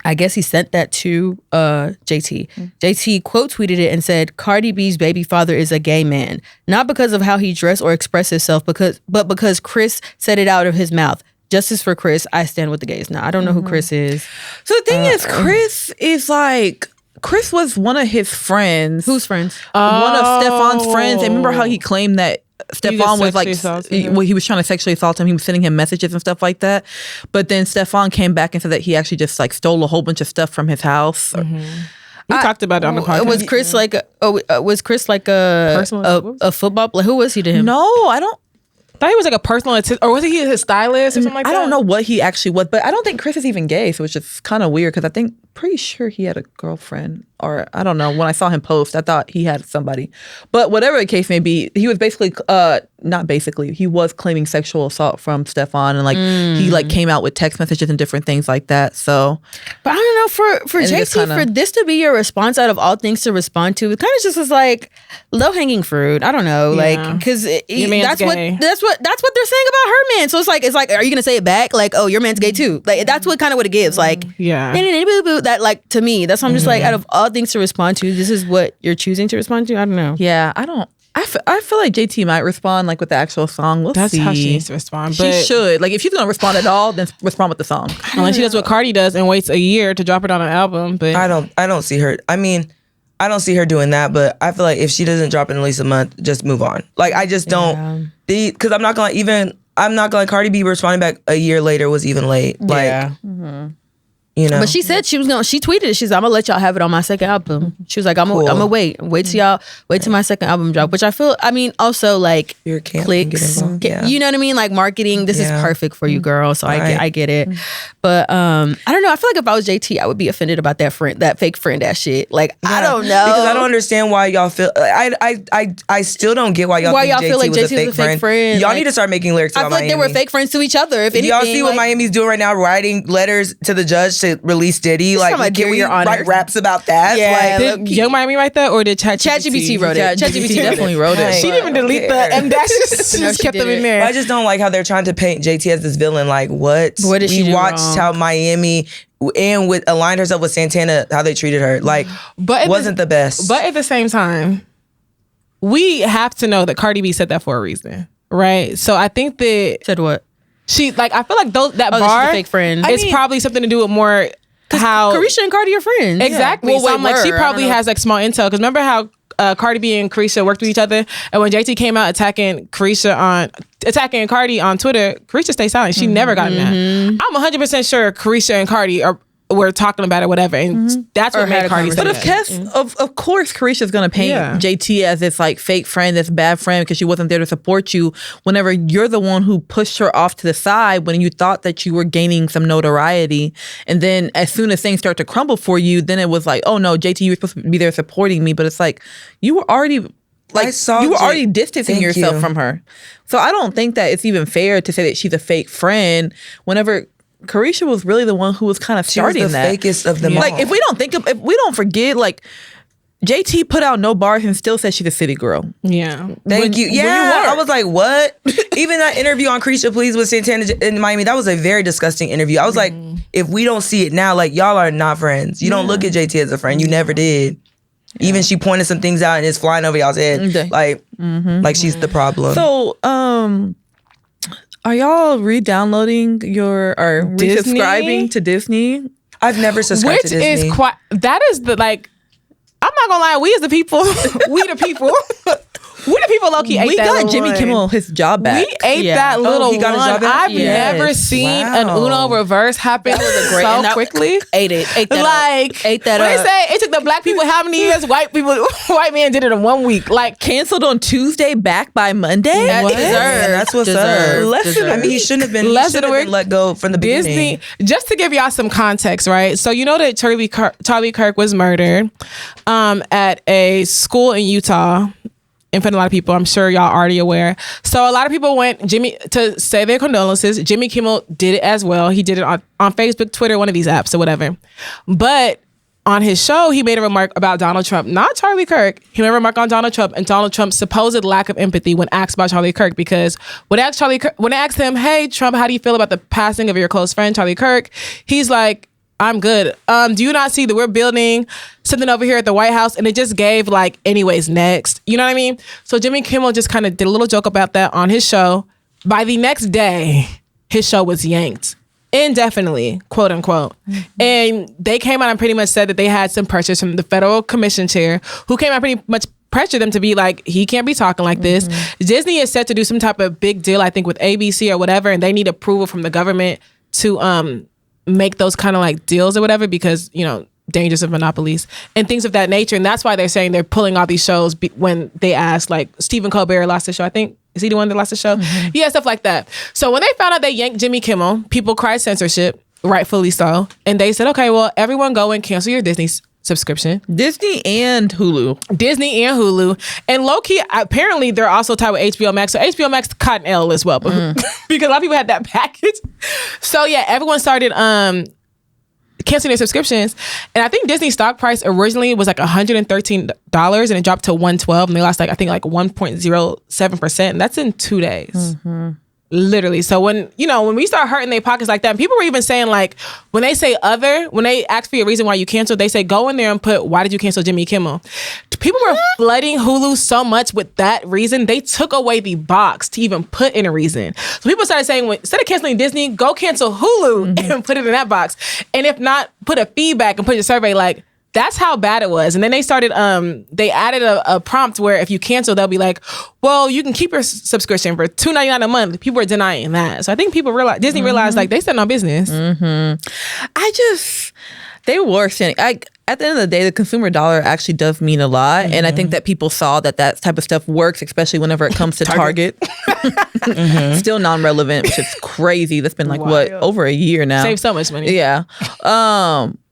I guess he sent that to JT. JT quote tweeted it and said, Cardi B's baby father is a gay man. Not because of how he dressed or expressed himself, but because Chris said it out of his mouth. Justice for Chris. I stand with the gays. Now, I don't know who Chris is. So the thing is, Chris is like... Chris was one of his friends. Whose friends? One of Stefan's friends. And remember how he claimed that Stefan was like, he was trying to sexually assault him. He was sending him messages and stuff like that. But then Stefan came back and said that he actually just like stole a whole bunch of stuff from his house. We talked about it on the podcast. Was Chris like a football player? Who was he to him? No, I don't. I thought he was like a personal or was he his stylist or something like that? I don't know what he actually was, but I don't think Chris is even gay, so it's just kind of weird because I think pretty sure he had a girlfriend, or I don't know. When I saw him post, I thought he had somebody. But whatever the case may be, he was basically, he was claiming sexual assault from Stefan, and like he like came out with text messages and different things like that. So, but I don't know, for JT, for this to be your response out of all things to respond to, it kind of just was like low hanging fruit. I don't know, like because that's what they're saying about her man. So it's like, are you gonna say it back? Like, oh, your man's gay too. Like that's what kind of what it gives. Like, that like to me, that's what I'm just like, out of all things to respond to, this is what you're choosing to respond to. I don't know. Yeah, I feel like JT might respond like with the actual song. That's see. How she needs to respond. But she should. Like if she's gonna respond at all, then respond with the song. Unless she does what Cardi does and waits a year to drop it on an album. But I don't see her. I mean, I don't see her doing that. But I feel like if she doesn't drop it in at least a month, just move on. Like I just don't. Because I'm not gonna Cardi B responding back a year later was even late. Like. You know? But she said she tweeted it. She's like, I'm gonna let y'all have it on my second album. She was like, I'm gonna wait till my second album drop. Which I feel, I mean, also like your clicks, you know what I mean? Like marketing, this is perfect for you, girl. So I get it. But I don't know. I feel like if I was JT, I would be offended about that fake friend ass shit. Like I don't know, because I don't understand why y'all feel. I still don't get why y'all feel like JT was a fake friend. Y'all need to start making lyrics. I feel like they were fake friends to each other. If anything, y'all see what Miami's doing right now, writing letters to the judge to release Diddy. Like, can we write raps about that? Yeah. Like, did Young Miami write that, or did ChatGPT wrote it? ChatGPT definitely wrote it. She didn't even delete that, and that's just kept them in there. I just don't like how they're trying to paint JT as this villain. Like, what? What did she do watched wrong? How Miami and aligned herself with Santana, how they treated her. Like, wasn't the best. But at the same time, we have to know that Cardi B said that for a reason, right? So I think that said what she like. I feel like that bar she's a fake friend. It's probably something to do with more. How Carisha and Cardi are friends. Exactly. Yeah. Well, so I'm like, she probably has like small intel. Because remember how Cardi B and Carisha worked with each other? And when JT came out attacking Cardi on Twitter, Carisha stayed silent. She never got mad. I'm 100% sure Carisha and Cardi were talking about it, whatever. And that's what made Cardi say that. But of course, Carisha's going to paint JT as this like fake friend, this bad friend, because she wasn't there to support you whenever you're the one who pushed her off to the side when you thought that you were gaining some notoriety. And then as soon as things start to crumble for you, then it was like, oh no, JT, you were supposed to be there supporting me. But it's like, you were already distancing yourself from her. So I don't think that it's even fair to say that she's a fake friend whenever Carisha was really the one who was kind of starting that. She was the fakest of them all. Like if we don't forget, like JT put out No Bars and still said she's a city girl. Yeah. Thank you. Yeah. I was like, what? Even that interview on Carisha Please with Santana in Miami, that was a very disgusting interview. I was like, if we don't see it now, like y'all are not friends. You don't look at JT as a friend. You never did. Yeah. Even she pointed some things out and it's flying over y'all's head. Like she's the problem. So, are y'all re-downloading or resubscribing to Disney? I've never subscribed to Disney. Which is quite, that is the like, I'm not gonna lie, we as the people, we the people low-key ate that. We got Jimmy Kimmel his job back. We ate that little he got one. his job back? I've never seen an Uno reverse happen so quickly. Ate that When they say it took the black people how many years, white men did it in 1 week. Like canceled on Tuesday, back by Monday. That's what's up. I mean, he shouldn't have been let go from the beginning. Disney, just to give y'all some context, right? So you know that Charlie Kirk was murdered at a school in Utah in front of a lot of people. I'm sure y'all already aware. So a lot of people went to say their condolences. Jimmy Kimmel did it as well. He did it on Facebook, Twitter, one of these apps or whatever. But on his show, he made a remark about Donald Trump, not Charlie Kirk. He made a remark on Donald Trump and Donald Trump's supposed lack of empathy when asked about Charlie Kirk, because when they asked him, hey, Trump, how do you feel about the passing of your close friend, Charlie Kirk? He's like, I'm good. Do you not see that we're building something over here at the White House? And it just gave like, anyways, next. You know what I mean? So Jimmy Kimmel just kind of did a little joke about that on his show. By the next day, his show was yanked indefinitely, quote unquote. And they came out and pretty much said that they had some pressures from the federal commission chair, who came out pretty much pressured them to be like, he can't be talking like this. Disney is set to do some type of big deal, I think with ABC or whatever, and they need approval from the government to make those kind of like deals or whatever, because, you know, dangers of monopolies and things of that nature. And that's why they're saying they're pulling all these shows when they asked, like Stephen Colbert lost the show, I think. Is he the one that lost the show? Yeah, stuff like that. So when they found out they yanked Jimmy Kimmel, people cried censorship. rightfully so. And they said, okay, well, everyone go and cancel your Disney subscription. Disney and Hulu. And low-key, apparently they're also tied with HBO Max. So HBO Max caught an L as well. Because a lot of people had that package. So yeah, everyone started canceling their subscriptions. And I think Disney's stock price originally was like $113 and it dropped to $112 and they lost like 1.07%. And that's in 2 days. Literally. So when we start hurting their pockets like that, and people were even saying like, when they say when they ask for your reason why you canceled, they say go in there and put, why did you cancel Jimmy Kimmel? People were flooding Hulu so much with that reason, they took away the box to even put in a reason. So people started saying, instead of canceling Disney, go cancel Hulu and put it in that box. And if not, put a feedback and put your survey like, that's how bad it was. And then they started, they added a prompt where if you cancel, they'll be like, well, you can keep your subscription for $2.99 a month. People are denying that. So I think Disney realized like they said no business. They were saying, at the end of the day, the consumer dollar actually does mean a lot. And I think that people saw that type of stuff works, especially whenever it comes to Target. Still non-relevant, which is crazy. That's been over a year now. Save so much money. Yeah.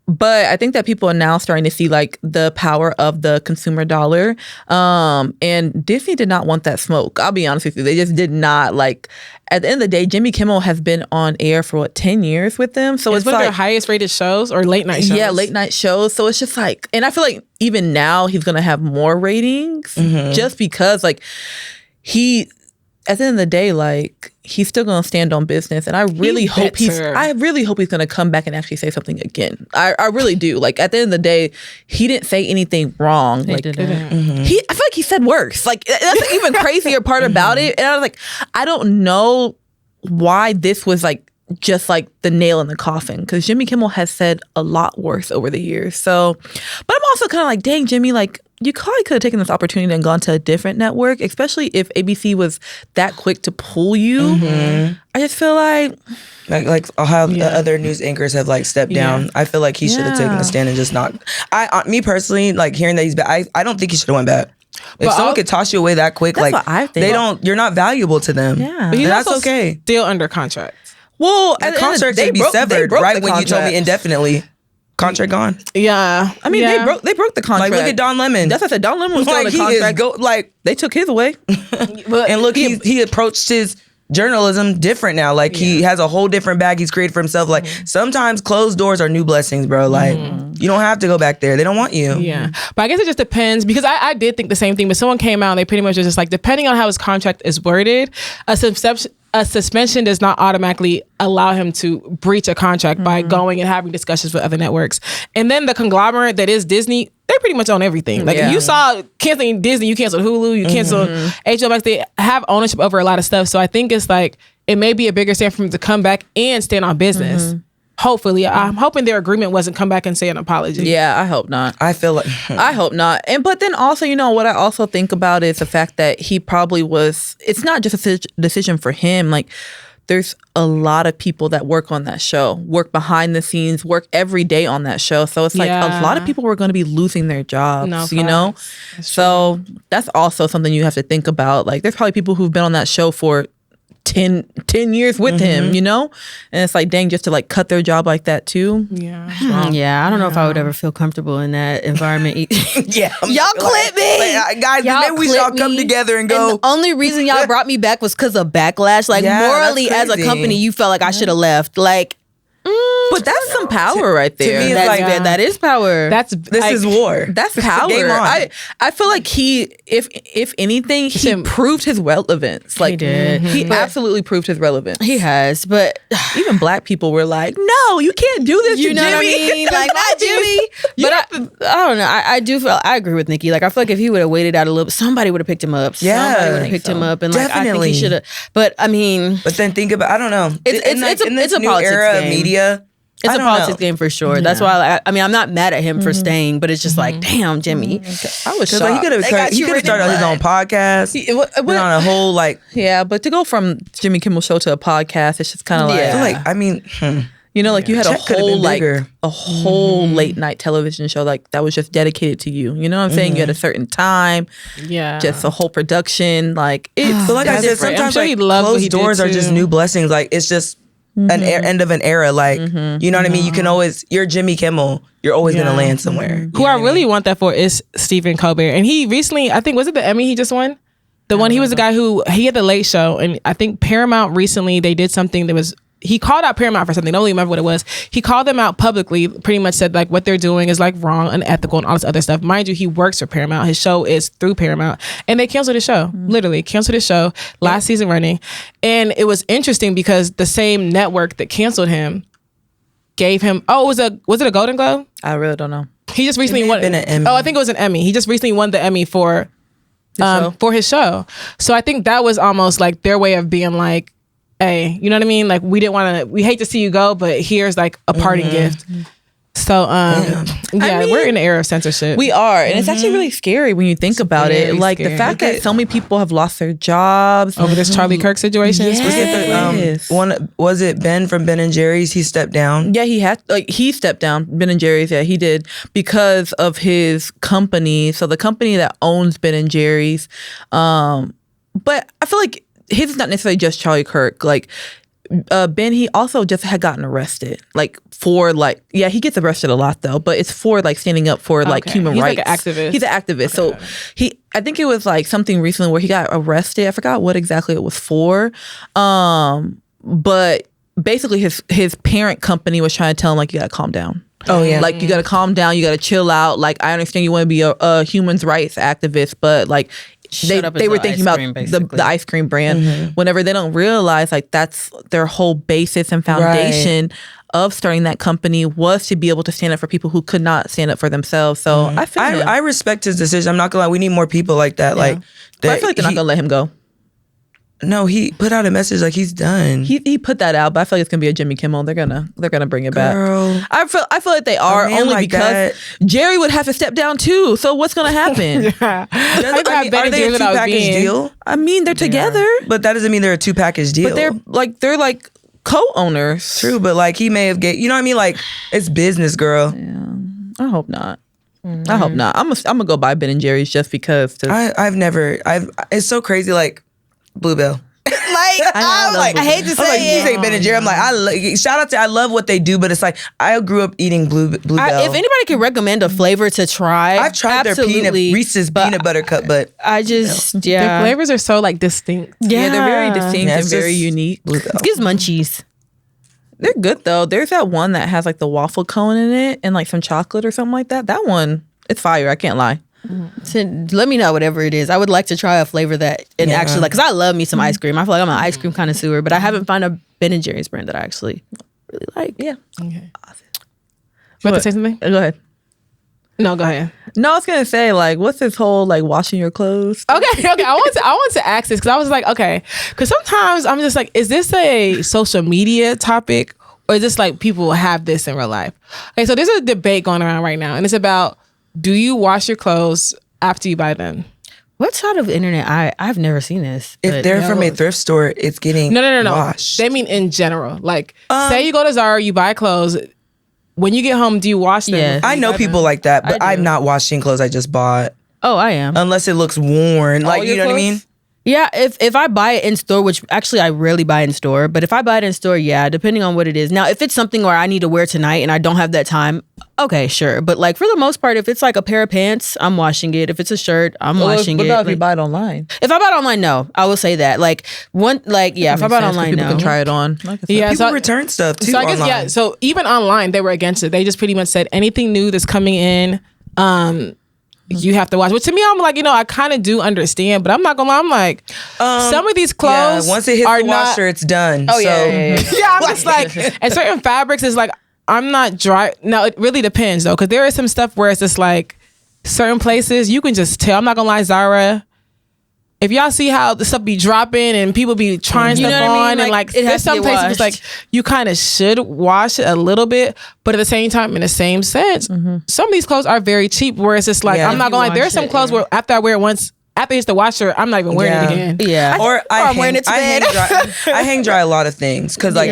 But I think that people are now starting to see like the power of the consumer dollar. And Disney did not want that smoke. I'll be honest with you. They just did not like, at the end of the day, Jimmy Kimmel has been on air for 10 years with them. So it's one of like their highest rated shows or late night shows. Yeah, late night shows. So it's just like, and I feel like even now he's going to have more ratings just because like at the end of the day, like he's still gonna stand on business, and I really hope he's gonna come back and actually say something again. I really do. Like at the end of the day, he didn't say anything wrong. I feel like he said worse. Like that's the even crazier part about it. And I was like, I don't know why this was like just like the nail in the coffin, because Jimmy Kimmel has said a lot worse over the years. So, but I'm also kind of like, dang, Jimmy, like you probably could have taken this opportunity and gone to a different network, especially if ABC was that quick to pull you. I just feel like how the other news anchors have like stepped down. I feel like he should have taken a stand and just not. Me personally, like hearing that he's back, I don't think he should have went back. If someone could toss you away that quick, like I think. You're not valuable to them. Yeah, but that's okay. Still under contract. Well, the contract should be severed right when you told me indefinitely. Contract gone. Yeah, I mean they broke the contract. Like look at Don Lemon. That's what I said. Don Lemon was still in the contract. They took his away. And look, he approached his journalism different now. Like he has a whole different bag he's created for himself. Like sometimes closed doors are new blessings, bro. Like you don't have to go back there. They don't want you. Yeah, but I guess it just depends, because I did think the same thing, but someone came out and they pretty much was just like, depending on how his contract is worded, a suspension does not automatically allow him to breach a contract by going and having discussions with other networks. And then the conglomerate that is Disney, they pretty much own everything. Like if you saw canceling Disney, you canceled Hulu, you canceled HBO Max. They have ownership over a lot of stuff. So I think it's like, it may be a bigger stand for him to come back and stand on business. Hopefully. I'm hoping their agreement wasn't come back and say an apology. Yeah, I hope not. I feel like I hope not. But then also, what I also think about is the fact that he probably it's not just a decision for him. Like there's a lot of people that work on that show, work behind the scenes, work every day on that show. So it's like a lot of people were going to be losing their jobs, So that's also something you have to think about. Like there's probably people who've been on that show for 10 years with him, and it's like, dang, just to like cut their job like that too. I don't know if I would ever feel comfortable in that environment. Y'all clip me, guys. Maybe we should all come together and go. And the only reason y'all brought me back was because of backlash. Like morally, as a company, you felt like I should have left. Like. But that's some power right there. To me, it's that is power. This is war. That's power. I feel like if anything, he proved his relevance. Like he did. He absolutely proved his relevance. He has, but even black people were like, "No, you can't do this to Jimmy." What I mean? Like not Jimmy. But I don't know. I do feel. I agree with Nikki. Like I feel like if he would have waited out a little, somebody would have picked him up. Somebody would have picked him up, and like I think he should have. But I mean, but then think about. I don't know. It's a new politics era game. Of media. It's a politics game for sure. That's why I mean I'm not mad at him for staying, but it's just like, damn, Jimmy. I was shocked. Like, he could have started his own podcast. Been on a whole but to go from Jimmy Kimmel Show to a podcast, it's just kind of you had a whole late night television show like that was just dedicated to you. You know what I'm saying? You had a certain time, just a whole production. Like it's but like I said, sometimes closed doors are just new blessings. Like it's just. end of an era. Like, you know what I mean? You can always, you're Jimmy Kimmel. You're always going to land somewhere. Who I really want that for is Stephen Colbert. And he recently, I think, was it the Emmy he just won? The one, he was the guy who, he had the Late Show. And I think Paramount recently, they did something that was, he called out Paramount for something. I don't really remember what it was. He called them out publicly, pretty much said like what they're doing is like wrong, unethical, and all this other stuff. Mind you, he works for Paramount. His show is through Paramount. And they canceled his show. Literally canceled his show last season running. And it was interesting because the same network that canceled him gave him, was it a Golden Globe? I really don't know. He just recently won. Been an Emmy. I think it was an Emmy. He just recently won the Emmy for his show. So I think that was almost like their way of being like, hey, you know what I mean? Like we hate to see you go, but here's like a parting gift. So we're in the era of censorship. We are, and it's actually really scary when you think about it. Like the fact that so many people have lost their jobs over this Charlie Kirk situation. Yes. Was it Ben from Ben and Jerry's? He stepped down. Yeah, he stepped down. Ben and Jerry's, yeah, he did because of his company. So the company that owns Ben and Jerry's, but I feel like his is not necessarily just Charlie Kirk. Like Ben, he also just had gotten arrested, like for like, yeah, he gets arrested a lot though, but it's for like standing up for like human rights. Like an activist. He's an activist. Okay. So I think it was like something recently where he got arrested. I forgot what exactly it was for. But basically his parent company was trying to tell him like, you gotta calm down. Oh yeah. Like you gotta calm down, you gotta chill out. Like I understand you want to be a human rights activist, but like they were thinking about the ice cream brand whenever they don't realize like that's their whole basis and foundation of starting that company was to be able to stand up for people who could not stand up for themselves. So I respect his decision. I'm not gonna lie. We need more people like that. Like but I feel like they're not gonna let him go. No, he put out a message like he's done. He put that out, but I feel like it's gonna be a Jimmy Kimmel. They're gonna bring it back. I feel like they are only like because Jerry would have to step down too. So what's gonna happen? Are they a 2-package deal? I mean, they're together, but that doesn't mean they're a 2-package deal. But they're like co-owners. True, but like he may have you know what I mean? Like it's business, girl. Yeah, I hope not. I hope not. I'm gonna go buy Ben and Jerry's just because. It's so crazy. Like Bluebell. I hate to say it. You say Ben and Jerry. I'm like, shout out to, I love what they do, but it's like, I grew up eating Bluebell. If anybody can recommend a flavor to try, I've tried their Reese's peanut butter cup, but I just, their flavors are so like distinct. Yeah, they're very distinct and very unique. It gives munchies. They're good though. There's that one that has like the waffle cone in it and like some chocolate or something like that. That one, it's fire. I can't lie. So let me know whatever it is. I would like to try a flavor that actually like, because I love me some ice cream. I feel like I'm an ice cream connoisseur, but I haven't found a Ben and Jerry's brand that I actually really like. Yeah. Okay. You want to say something? Go ahead. No, go ahead. No, I was gonna say like, what's this whole like washing your clothes? Okay. I want to ask this because I was like, okay, because sometimes I'm just like, is this a social media topic or is this like people have this in real life? Okay, so there's a debate going around right now, and it's about, do you wash your clothes after you buy them? What side of the internet? I've never seen this. If they're from a thrift store, it's getting no. washed. They mean in general. Like, say you go to Zara, you buy clothes. When you get home, do you wash them? Yeah. I know people like that, but I'm not washing clothes I just bought. Oh, I am. Unless it looks worn. Like, you know what I mean? Yeah, if I buy it in store, which actually I rarely buy in store, but if I buy it in store, yeah, depending on what it is. Now, if it's something where I need to wear tonight and I don't have that time, okay, sure. But like for the most part, if it's like a pair of pants, I'm washing it. If it's a shirt, I'm washing it. What about if you buy it online? If I buy it online, no. I will say that. Like if I buy it online, people can try it on. People return stuff too. So I guess online. So even online, they were against it. They just pretty much said anything new that's coming in, you have to wash. But to me, I'm like, I kind of do understand, but I'm not gonna lie. I'm like, some of these clothes, once it hits the washer, it's done. Oh, so. yeah. Yeah, I'm just like, and certain fabrics is like, I'm not dry. Now, it really depends though, because there is some stuff where it's just like, certain places, you can just tell. I'm not gonna lie, Zara, if y'all see how the stuff be dropping and people be trying stuff on, and like there's some places it's like you kind of should wash it a little bit, but at the same time, in the same sense, some of these clothes are very cheap. Where it's just like I'm not gonna lie, there's some clothes where after I wear it once, after it's the washer, I'm not even wearing it again. Yeah. Or I'm wearing it to bed. I hang dry a lot of things because like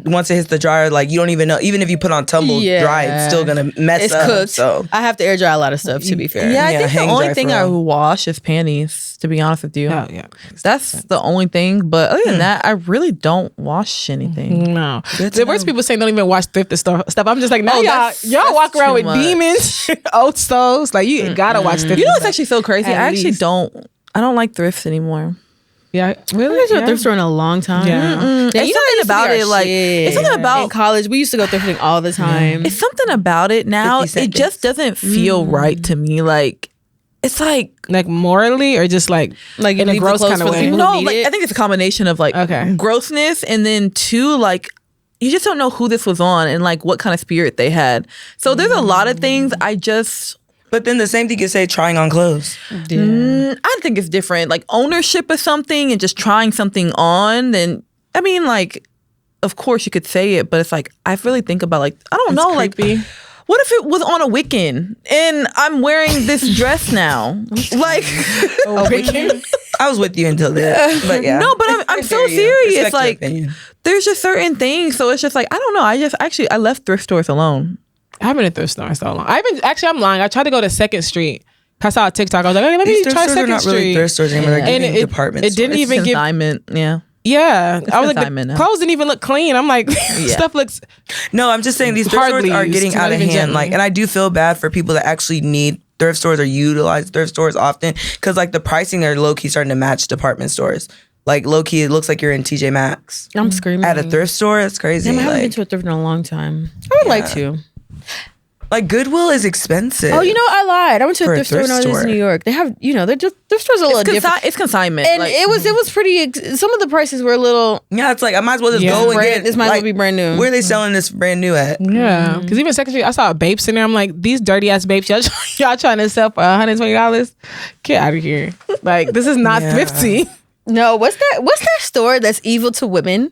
once it hits the dryer, like you don't even know. Even if you put on tumble dry, it's still gonna mess up. Cooked. So I have to air dry a lot of stuff. To be fair. Yeah, I think the hang only dry thing for I real. wash is panties. To be honest with you, Oh, yeah. that's the only thing. But other than that, I really don't wash anything. No. Good to The worst know. people say don't even watch thrifted stuff. I'm just like, no, that's y'all walk around too with much. demons, old souls. Like you gotta watch thrifted. You know what's stuff. actually so crazy? At I actually least. I don't like thrifts anymore. Yeah, I haven't really. been to a thrift store in a long time. Yeah. Yeah, It's something about it. Like it's something in about college. We used to go thrifting all the time. it's something about it now. 50 It just doesn't feel right to me. Like it's Like morally, or just like Like, you in a leave the gross clothes kind of for the way. people no, need like it? I think it's a combination of like grossness and then two like you just don't know who this was on and like what kind of spirit they had. So there's a lot of things I just. But then the same thing you say trying on clothes. I think it's different. Like ownership of something and just trying something on. Then I mean, like, of course you could say it, but it's like I really think about like I don't know, creepy. like. What if it was on a Wiccan and I'm wearing this dress now? Like, I was with you until then, but yeah. no, but I'm so hear you. serious. Respect your Like, opinion. there's just certain things. So it's just like I don't know. I left thrift stores alone. I haven't been to thrift store in so long. I'm lying. I tried to go to 2nd Street. I saw a TikTok. I was like, hey, let me These thrift try stores are 2nd not Street. really thrift stores anymore. They're And giving department it didn't stores. even give. Consignment, yeah. Yeah, I was like, consignment the now. clothes didn't even look clean. I'm like, stuff looks. No, I'm just saying these thrift Hardly stores are used, getting not out of even hand. gently. Like, and I do feel bad for people that actually need thrift stores or utilize thrift stores often because like the pricing are low key starting to match department stores. Like low key, it looks like you're in TJ Maxx I'm screaming at a thrift store. It's crazy. Damn, I haven't been Like, to a thrift in a long time. I would like to. like Goodwill is expensive. Oh, you know, I lied. I went to For a a thrift store when I thrift was in store. New York. They have, they're just thrift stores are a little different. It's consignment. And like, it was pretty. Some of the prices were a little. Yeah, it's like I might as well just go and Brand- get. this might as well like, be brand new. Where are they selling this brand new at? Yeah, because even 2nd Street, I saw Bapes in there. I'm like, these dirty ass Bapes, y'all trying to sell for $120? Get out of here! Like, this is not thrifty. No, what's that store that's evil to women?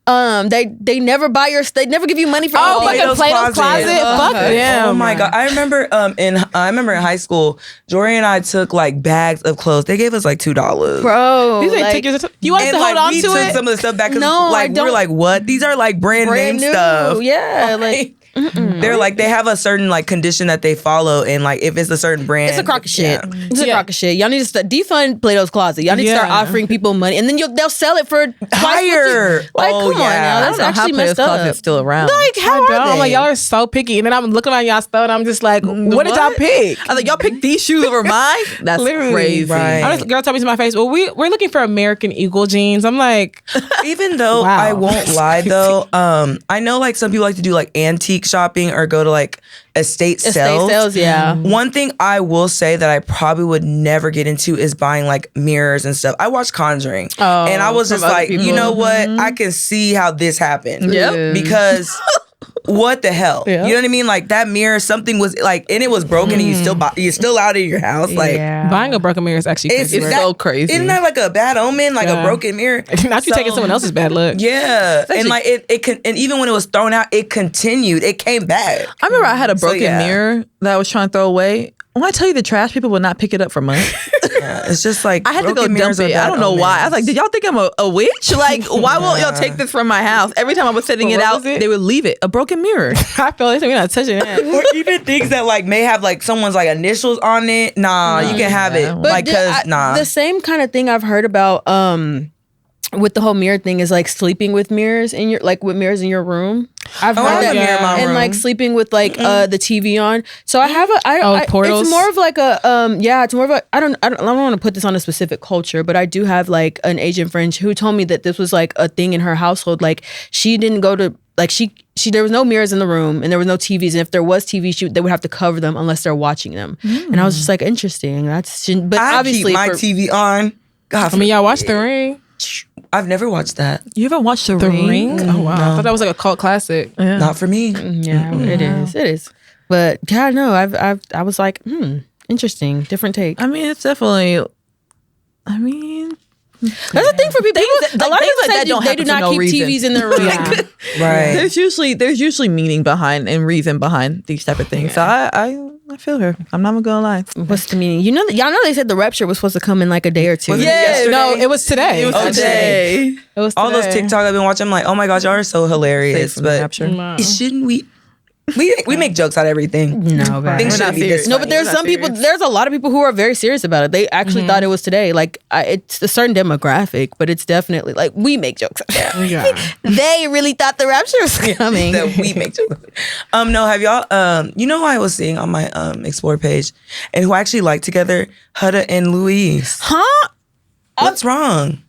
They never buy they never give you money for Oh, anything. fucking Plato's Closet. Fuck them. Oh my god! I remember in high school, Jory and I took like bags of clothes. They gave us like $2, Bro, These ain't like, tickets. You want us And to hold like on we to took it? some of the stuff back because No, I like we were don't- like, what? These are like brand name brand new. stuff. Yeah, like They're like they have a certain like condition that they follow, and like if it's a certain brand, it's a crock of shit. yeah. It's a crock of shit. Y'all need to defund Plato's Closet. Y'all need to start Yeah. offering people money, and then they'll sell it for twice Higher. Like, Oh, come on yeah. now, I that's don't know how actually Plato's messed up. Closet's still around. Like, how I are don't. they? I'm like, y'all are so picky. And then I'm looking at y'all stuff and I'm just like, what did y'all pick? I was like, y'all picked these shoes over mine? That's Literally. crazy. Right. I just, girl told me to my face, well, we're looking for American Eagle jeans. I'm like, Even though Wow. I won't lie though, I know like some people like to do like antique shopping or go to like estate sales. Yeah. One thing I will say that I probably would never get into is buying like mirrors and stuff. I watched Conjuring, and I was from just other like, you people. know what? I can see how this happened. Yep. Because what the hell? Yeah. You know what I mean? Like that mirror, something was like, and it was broken, and you're still out of your house. Like, buying a broken mirror is actually it's crazy. so crazy. Isn't that like a bad omen? Like a Yeah. broken mirror. Not you taking someone else's bad luck. Yeah, and like and even when it was thrown out, it continued. It came back. I remember I had a broken yeah. mirror that I was trying to throw away. When I tell you the trash people would not pick it up for months. Yeah, it's just like I had to go broken dump mirrors are it. I bad don't know why. I was omens. like, did y'all think I'm a witch? Like, why won't y'all take this from my house? Every time I was setting But it what out, was it? they would leave it. A broken mirror. I feel like we're not touching that. Or even things that like may have like someone's like initials on it. Nah, you can have it. But Like, cause nah. The same kind of thing I've heard about with the whole mirror thing is like sleeping with mirrors in your with mirrors in your room. I've Oh, heard I have that a mirror in my and room. like sleeping with like the TV on. So I have portals? it's more of like a it's more of a I don't want to put this on a specific culture, but I do have like an Asian friend who told me that this was like a thing in her household. Like she didn't go to like she there was no mirrors in the room and there was no TVs, and if there was TV, they would have to cover them unless they're watching them. And I was just like, interesting. But I obviously keep my for- TV on. God, I mean, y'all watched The Ring? I've never watched that. You ever watched The The Ring? Ring? Oh, wow. I thought that was like a cult classic. Not for me. Yeah, it is. But God, no, I was like, interesting, different take. I mean, it's definitely. I mean, That's the thing for people. A lot of things people like say that don't they happen do for not no keep reason. TVs in their room. Right. there's usually meaning behind and reason behind these type of things. So I I feel her. I'm not gonna lie. What's the meaning? You know, y'all know they said the rapture was supposed to come in like a day or two. Yeah, No, it was today. It was today. It was All those today. TikTok I've been watching, I'm like, oh my gosh, y'all are so hilarious. From the But rapture. shouldn't we make jokes out of everything? No, but Things We're not shouldn't be this serious. no, funny. but there's some people. There's a lot of people who are very serious about it. They actually thought it was today. Like it's a certain demographic, but it's definitely like we make jokes. Yeah. They really thought the rapture was coming. that we make jokes. No, have y'all? You know who I was seeing on my Explore page, and who I actually like together, Huda and Louise. Huh? What's wrong?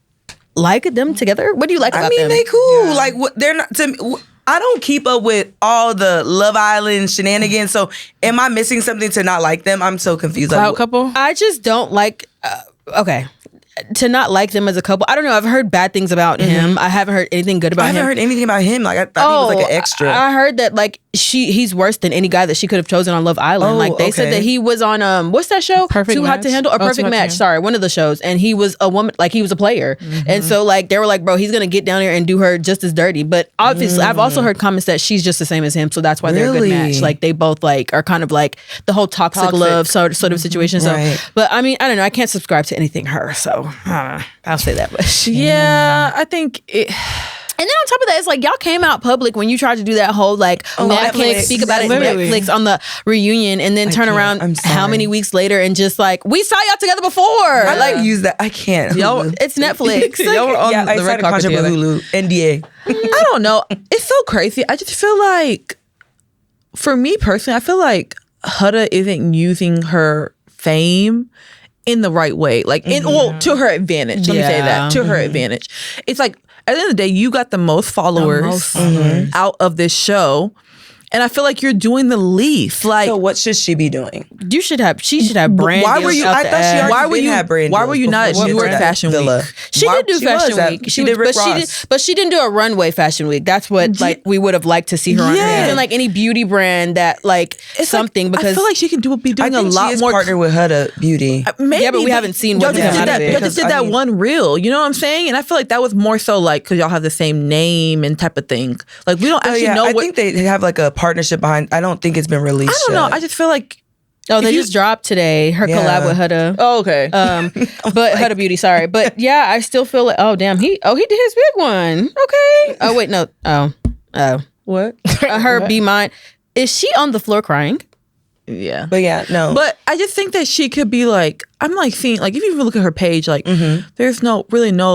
Like them together? What do you like about I mean, them? they cool. Like what? They're not. To me, I don't keep up with all the Love Island shenanigans. So, am I missing something to not like them? I'm so confused. Clout Like, couple. I just don't like. Okay. To not like them as a couple. I don't know. I've heard bad things about him. I haven't heard anything good about I him. haven't heard anything about him. Like I thought he was like an extra. I heard that like he's worse than any guy that she could have chosen on Love Island. Oh, Like they said okay. that he was on what's that show? Perfect Too Hot Match? to Handle or Oh, Too Perfect Hot to Match. Handle. Sorry, one of the shows. And he was a woman, like he was a player. And so like they were like, bro, he's gonna get down there and do her just as dirty. But obviously, I've also heard comments that she's just the same as him, so that's why they're a good Really? match. Like they both like are kind of like the whole toxic love sort of situation. So, Right. but I mean, I don't know. I can't subscribe to anything her, so I'll say that much. Yeah, I think it. And then on top of that, it's like y'all came out public when you tried to do that whole like Netflix Netflix. speak about it Literally. Netflix on the reunion, and then turn can't. around I'm how many sorry. weeks later and just like we saw y'all together before. I like like use that. I can't. Y'all- Hulu. it's Netflix. Y'all were on Yeah, I the red signed a carpet contract with together. Hulu. NDA. I don't know. It's so crazy. I just feel like, for me personally, I feel like Huda isn't using her fame in the right way. Like, well, to her advantage. Let me say Yeah. that. To her advantage. It's like, at the end of the day, you got the most followers out of this show. And I feel like you're doing the least. Like, So what should she be doing? She should have brand. why deals were you? out I the thought she ass. already Why were you? had brand Why deals were you not? before You were that at Fashion villa. Week. She did do she was Fashion at- Week. she did Rick Ross. But she didn't do a runway Fashion Week. That's what like we would have liked to see her on. Yeah. Even like any beauty brand that like It's something like, because I feel like she could be I doing a think lot she is more. partnered with Huda Beauty. Maybe, Yeah, but we haven't seen y'all what's just come did out of that. it. Y'all just did Because, I that mean- one reel. You know what I'm saying? And I feel like that was more so like because y'all have the same name and type of thing. Like we don't Oh, actually yeah, know I what. think they have like a partnership behind. I don't think it's been released. I don't know. yet. I just feel like. oh they if you- just dropped today her Yeah. collab with Huda. Oh, okay. But Huda Beauty, sorry. But yeah, I still feel like he did his big one. Okay. Oh wait, no. Oh. what? Her Be Mine. Is she on the floor crying? Yeah. But yeah, no. But I just think that she could be like, I'm like seeing, like, if you even look at her page, like, there's no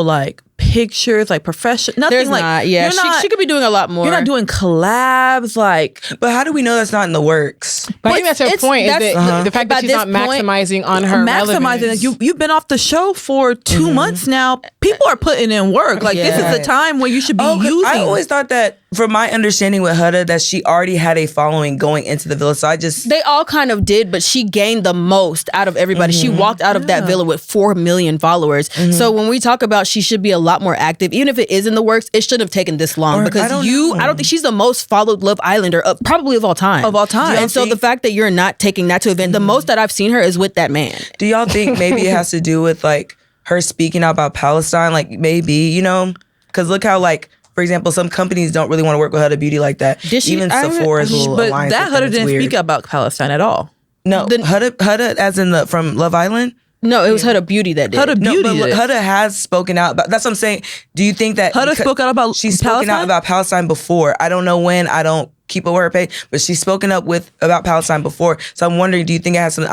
like pictures, like professional, nothing There's like. not. Yeah, you're she could be doing a lot more. You're not doing collabs, like. but how do we know that's not in the works? But I think that's her it's- point. Is that's- that the fact By that she's this not point- maximizing on her Maximizing relevance. it. You've been off the show for 2 months now. People are putting in work. Like this Yeah. is the time where you should be 'cause using. I always thought that, from my understanding with Huda, that she already had a following going into the villa. So I just They all kind of did, but she gained the most out of everybody. She walked out of that villa with 4 million followers. So when we talk about she should be a lot more active, even if it is in the works, it shouldn't have taken this long Or, because I don't I don't think she's the most followed Love Islander probably of all time. Of all time. And so the fact that you're not taking that to event, the most that I've seen her is with that man. do y'all think maybe it has to do with like her speaking out about Palestine? Like maybe, you know, because look how like, for example, some companies don't really want to work with Huda Beauty like that. Did she- Even I- Sephora's little but alliance that with them Huda is didn't weird. speak about Palestine at all. No, Huda as in from Love Island. No, it was Huda Beauty that did. Huda No, Beauty but did. Huda has spoken out about. That's what I'm saying. Do you think that Huda because spoke out about she's spoken Palestine? out about Palestine before? I don't know when. I don't keep up with her page, but she's spoken up about Palestine before. So I'm wondering, do you think it has something?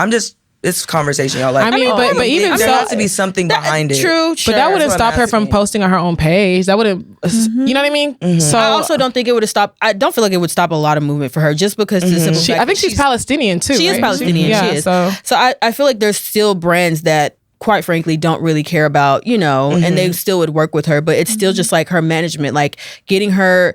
It's conversation, y'all. Like, I mean, but think even there so- has to be something behind it. True, But that wouldn't what I'm stop her from asking. posting on her own page. That wouldn't, you know what I mean? So I also don't think it would have stopped. I don't feel like it would stop a lot of movement for her just because the simple fact I think she's Palestinian too. She is right? Palestinian. Yeah, she is. So So I feel like there's still brands that, quite frankly, don't really care about, you know, and they still would work with her, but it's still just like her management, like getting her,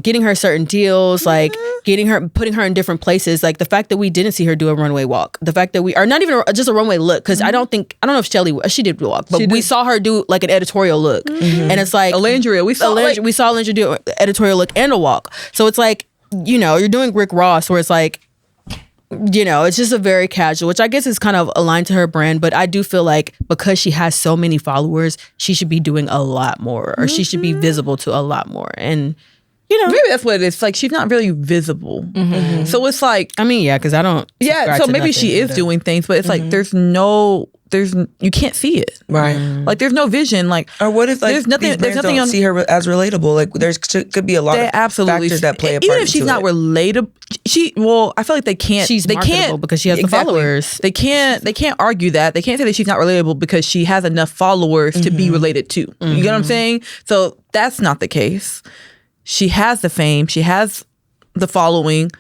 getting her certain deals, like putting her in different places. Like the fact that we didn't see her do a runway walk, the fact that not even just a runway look, because I don't know if she did walk, but we saw her do like an editorial look. And it's like, Alandria, we saw we saw Alandria do an editorial look and a walk. So it's like, you know, you're doing Rick Ross where it's like, you know, it's just a very casual, which I guess is kind of aligned to her brand. But I do feel like because she has so many followers, she should be doing a lot more, or she should be visible to a lot more. And maybe that's what it is. Like she's not really visible, so it's like I mean, yeah, because I don't. So maybe she is doing things, but it's like you can't see it, right? Like there's no vision, like or what if like there's nothing don't see her as relatable? Like there's could be a lot of factors that play a part. Even if she's not relatable, I feel like they can't. She's marketable because she has the followers. They can't argue that. They can't say that she's not relatable because she has enough followers to be related to. You get what I'm saying? So that's not the case. She has the fame. She has the following.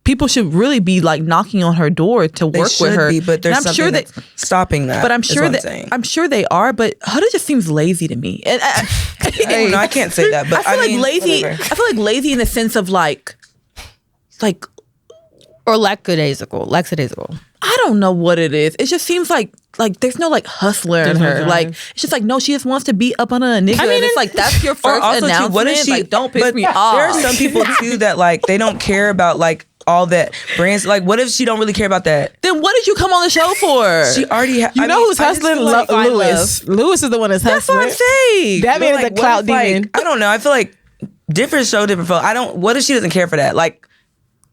People should really be like knocking on her door to work with her. But there's something that's stopping that. But I'm sure they are. But Huda just seems lazy to me. And I can't say that. But I feel like lazy. Whatever. I feel like lazy in the sense of like or lackadaisical. I don't know what it is. It just seems like there's no like hustler in her. Like it's just like no, she just wants to be up on a nigga. And it's like that's your first announcement. What is she? Like, don't piss me off. There are some people too that like they don't care about like all that brands. Like what if she don't really care about that? Then what did you come on the show for? She already. Who's hustling? Lewis. Lewis is the one that's hustling. That's what I'm saying. That man is a clout demon. Like, I don't know. I feel like different show, different film. What if she doesn't care for that? Like,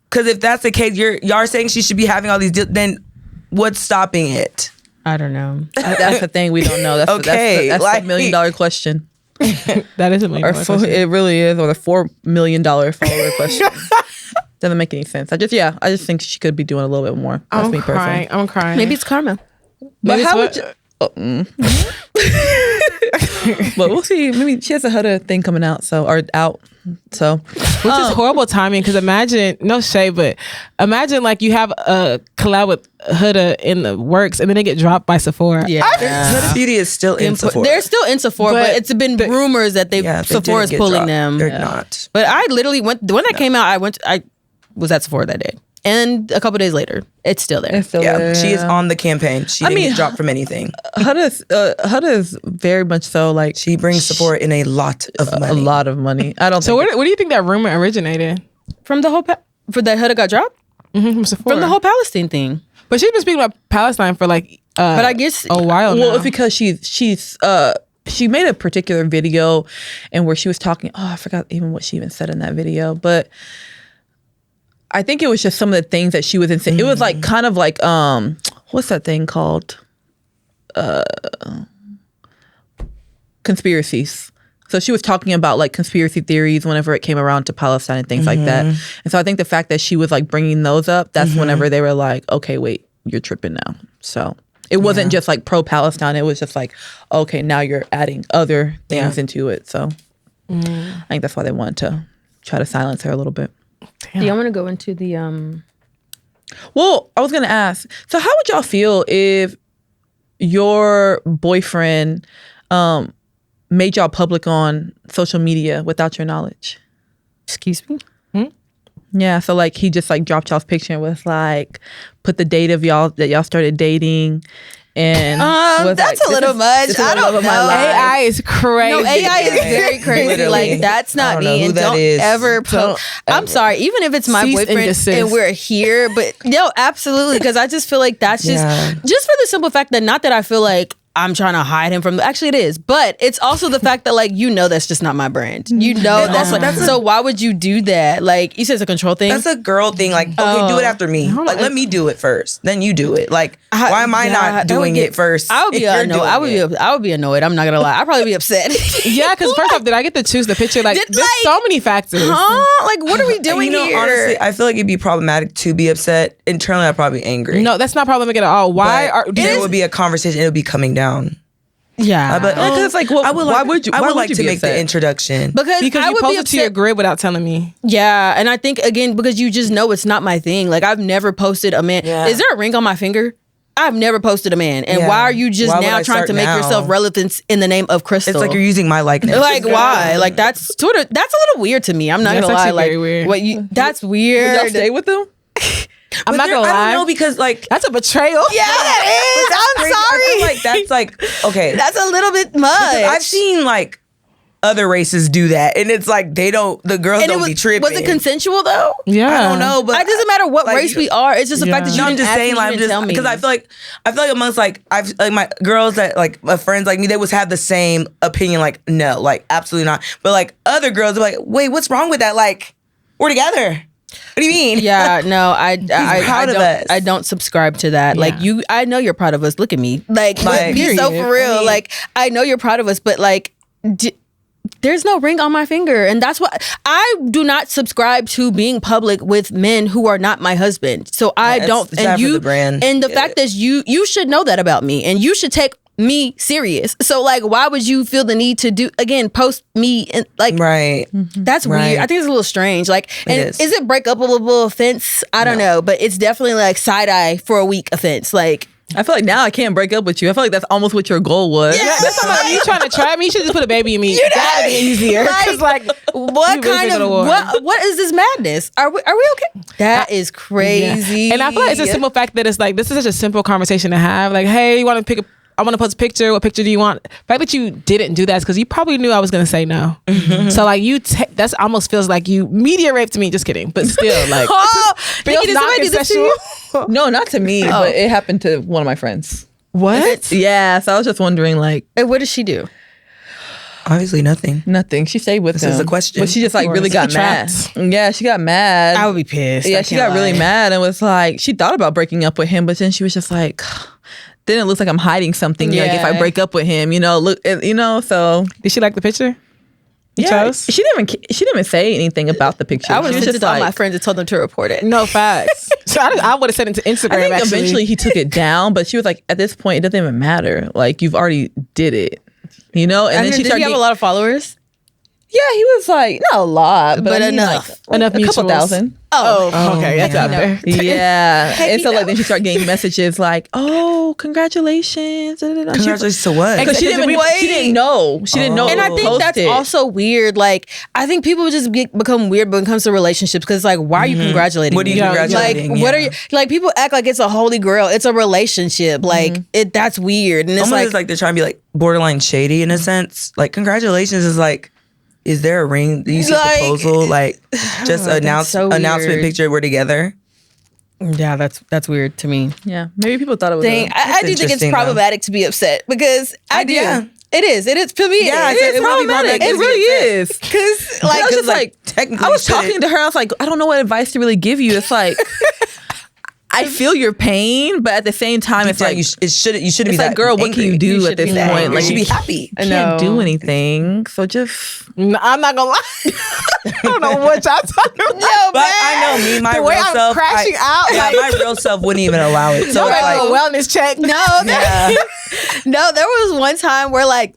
because if that's the case, y'all are saying she should be having all these. Then what's stopping it? I don't know. That's the thing we don't know. That's okay. That's like, $1 million question. That is $1 million question. It really is, or the $4 million follower question. Doesn't make any sense. I just think she could be doing a little bit more. That's me personally. I'm crying. Maybe it's karma. But how would you? But we'll see. Maybe she has a Huda thing coming out, which is horrible timing. Because imagine, no shade, but imagine like you have a collab with Huda in the works, and then they get dropped by Sephora. Yeah, Huda Beauty is still in Sephora. They're still in Sephora, but it's been rumors that Sephora's pulling them. They're not. But I literally went when that came out. I was at Sephora that day. And a couple days later, it's still there. She is on the campaign. She didn't get dropped from anything. Huda is very much so like she brings Sephora in a lot of money. A lot of money. I don't. So where do you think that rumor originated? From the whole for that Huda got dropped? From Sephora. From the whole Palestine thing. But she's been speaking about Palestine for like but I guess a while now. Well, it's because she made a particular video and where she was talking. Oh, I forgot even what she even said in that video, but. I think it was just some of the things that she was in. It was like kind of like what's that thing called? Conspiracies. So she was talking about like conspiracy theories whenever it came around to Palestine and things like that. And so I think the fact that she was like bringing those up, that's whenever they were like, okay, wait, you're tripping now. So it wasn't just like pro-Palestine. It was just like, okay, now you're adding other things into it. So I think that's why they wanted to try to silence her a little bit. Damn. Do y'all want to go into the Well, I was gonna ask. So, how would y'all feel if your boyfriend made y'all public on social media without your knowledge? Excuse me? Yeah. So, like, he just like dropped y'all's picture and was like, put the date of y'all that y'all started dating. And that's like, a little much. I don't know. AI is crazy. No, AI is very crazy. Like that's not me. And don't ever post. I'm sorry. Even if it's my boyfriend and we're here, but no, absolutely. Because I just feel like that's just for the simple fact that not that I feel like I'm trying to hide him from. Actually, it is, but it's also the fact that like that's just not my brand. So why would you do that? Like you said, it's a control thing. That's a girl thing. Like okay, do it after me. Like let me do it first, then you do it. Like why am I not doing it first? I would be annoyed. I would be annoyed. I'm not gonna lie. I'd probably be upset. Yeah, because first off, did I get to choose the picture? Like there's so many factors. Like what are we doing here? Honestly, I feel like it'd be problematic to be upset. Internally, I'd probably be angry. No, that's not problematic at all. There would be a conversation. It would be coming down. Yeah, but it's like, why would you? I would like you to make upset? the introduction because I you would posted to your grid without telling me. Yeah, and I think again because you just know it's not my thing. Like I've never posted a man. Yeah. Is there a ring on my finger? I've never posted a man, and why are you just now trying to make yourself relevant in the name of Crystal? It's like you're using my likeness. Like why? Like that's Twitter. That's a little weird to me. I'm not gonna lie. Like very weird. That's weird. Would y'all stay with them? I'm not gonna lie. I don't know because like that's a betrayal. Yeah, that is. I'm sorry. I feel like that's like okay. That's a little bit much. I've seen like other races do that, and it's like the girls And don't be tripping. Was it consensual though? Yeah. I don't know, but It doesn't matter what like, race we are. It's just the fact that you I'm didn't just ask saying, me, like, you didn't tell me. because I feel like amongst like my girls that like my friends like me, they would have the same opinion. Like, no, like absolutely not. But like other girls are like, wait, what's wrong with that? Like, we're together. What do you mean? Yeah, no, I proud of don't, us. I don't subscribe to that. Yeah. Like I know you're proud of us. Look at me. Like be so for real. Like I know you're proud of us, but like there's no ring on my finger, and that's what I do not subscribe to being public with men who are not my husband. So I don't. It's bad for the brand. And the fact that you should know that about me, and you should take me serious. So like, why would you feel the need to post me and like Right. That's Right. weird. I think it's a little strange. Like, and is. is it breakupable offense? I don't know, but it's definitely like side eye for a week offense. Like, I feel like now I can't break up with you. I feel like that's almost what your goal was. Yeah. That's something you trying to try me. You should just put a baby in me. That'd be easier. Because like, what you kind really of go to war. what is this madness? Are we okay? That is crazy. Yeah. And I feel like it's a simple fact that it's like, this is such a simple conversation to have. Like, hey, you want to I want to post a picture. What picture do you want? The fact that you didn't do that is because you probably knew I was going to say no. So like that's almost feels like you media raped me. Just kidding. But still like, feels Nikki, did not somebody do this to you? consensual. No, not to me, but it happened to one of my friends. What? Yeah, so I was just wondering, like, And what did she do? Obviously nothing. nothing. She stayed with This him. is the question. But she just like really got mad. Trapped. Yeah, she got mad. I would be pissed. Yeah, I she can't got really lie. mad and was like, she thought about breaking up with him, but then she was just like, then it looks like I'm hiding something. Like if I Yeah. break up with him, so Did she like the picture? You yeah, chose? she didn't even say anything about the picture. I would She have was sent it to all my friends and told them to report it. No facts. So I would have sent it to Instagram. I think actually. eventually he took it down, but she was like, at this point, it doesn't even matter. Like you've already did it, And then she did started he have a lot of followers? Yeah, he was like, not a lot, but I mean, enough. like Enough a couple mutuals. thousand. Oh, okay. That's out there. Yeah. And so no. like then she started getting messages like, oh, congratulations. Congratulations to what? Because she didn't know. She didn't know. And I it think was that's posted. also weird. Like, I think people just become weird when it comes to relationships because, like, why are you congratulating What are me? you congratulating? Like, what Yeah. are you like? People act like it's a holy grail. It's a relationship. Like, that's weird. And it's Almost like they're trying to be like borderline shady in a sense. Like congratulations is like, is there a ring? Do you see a Like- proposal? Like just so announcement weird. picture. We're together. yeah, that's weird to me. Yeah. Maybe people thought it was Dang, I do think it's interesting, though. problematic to be upset because I do. Yeah. It is for me. Yeah, it is it would be problematic. It really is. because I was just like, like, technically I was you shouldn't. talking to her. I was like, I don't know what advice to really give you. It's like, I feel your pain, but at the same time, it's like, you shouldn't be it's that like, girl, what can you angry. do You at should this be that point? angry. Like, You should be happy. you can't do anything. So just No, I'm not gonna lie. I don't know what y'all talking about. No, But I know me, my The real way I'm self. crashing out, Yeah, like- my real self wouldn't even allow it. So I'm it's like, like, a wellness check. No, no, there was one time where like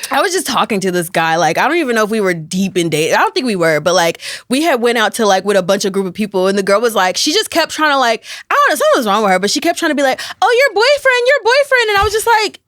I was just talking to this guy. Like, I don't even know if we were deep in dating. I don't think we were, but like we had went out to like with a bunch of group of people, and the girl was like, she just kept trying to like, I don't know, something was wrong with her, but she kept trying to be like, oh, your boyfriend, and I was just like,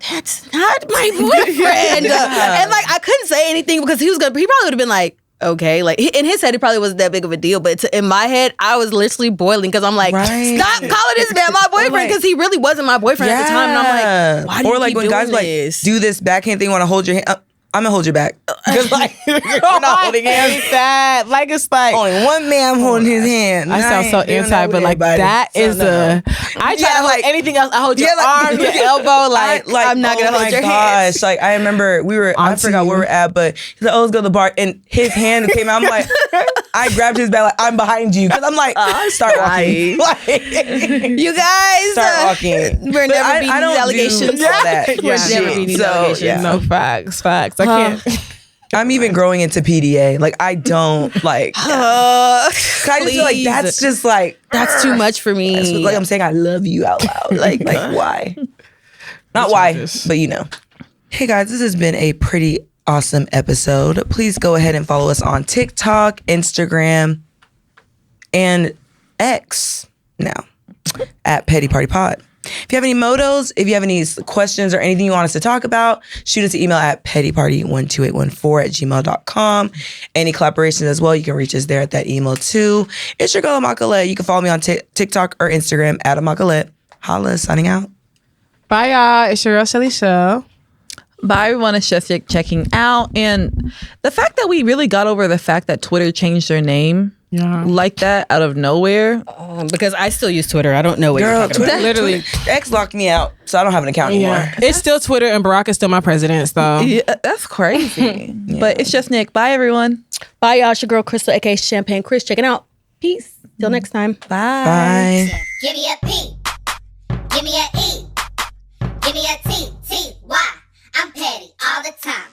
that's not my boyfriend. And like I couldn't say anything because he probably would have been like, okay, like in his head it probably wasn't that big of a deal, but in my head I was literally boiling because I'm like, Right. stop calling this man my boyfriend because he really wasn't my boyfriend at the time, and I'm like, why do or you like keep when doing guys this? like do this backhand thing, want to hold your hand. I'm gonna hold your back. Because like we're not holding hands. hate that. Like it's like Only one man holding his hand. I sound so ain't doing anti, that but with like everybody. that So is no. I try Yeah, to hold like- anything else. I hold your Yeah, like- arm, your elbow. Like, I'm not gonna hold your hand. Like I remember I Onto forgot where you. we're at, but he's like, oh, let's go to the bar, and his hand came out. I'm like, I grabbed his back, like I'm behind you, because I'm like, start walking. Like, You guys start walking. we're But never beating I don't these allegations. do all that. We're shit. never beating these So, allegations. yeah. no facts. I can't. I'm even growing into PDA. Like I don't like. I just feel like please. that's just like That's too much for me. that's like I'm saying I love you out loud. Like why? Not why, but you know. Hey guys, this has been a pretty awesome episode. Please go ahead and follow us on TikTok, Instagram, and X now at Petty Party Pod. If you have any motos, if you have any questions or anything you want us to talk about, shoot us an email at pettyparty12814@gmail.com. Any collaborations as well, you can reach us there at that email too. It's your girl, Amakalette. You can follow me on TikTok or Instagram at Amakalette. Holla, signing out. Bye, y'all. It's your girl, Shelly Show. Bye, everyone. It's just checking out. And the fact that we really got over the fact that Twitter changed their name like that out of nowhere. Because I still use Twitter. I don't know what you're talking Twitter, about. Literally. X locked me out, so I don't have an account anymore. Yeah. It's still Twitter and Barack is still my president, so. Yeah, that's crazy. But it's just Nick. Bye, everyone. Bye, y'all. It's your girl, Crystal, aka Champagne Chris, checking out. Peace. Till next time. Bye. Bye. Give me a P. Give me a E. Give me a T. T. Y. I'm petty all the time.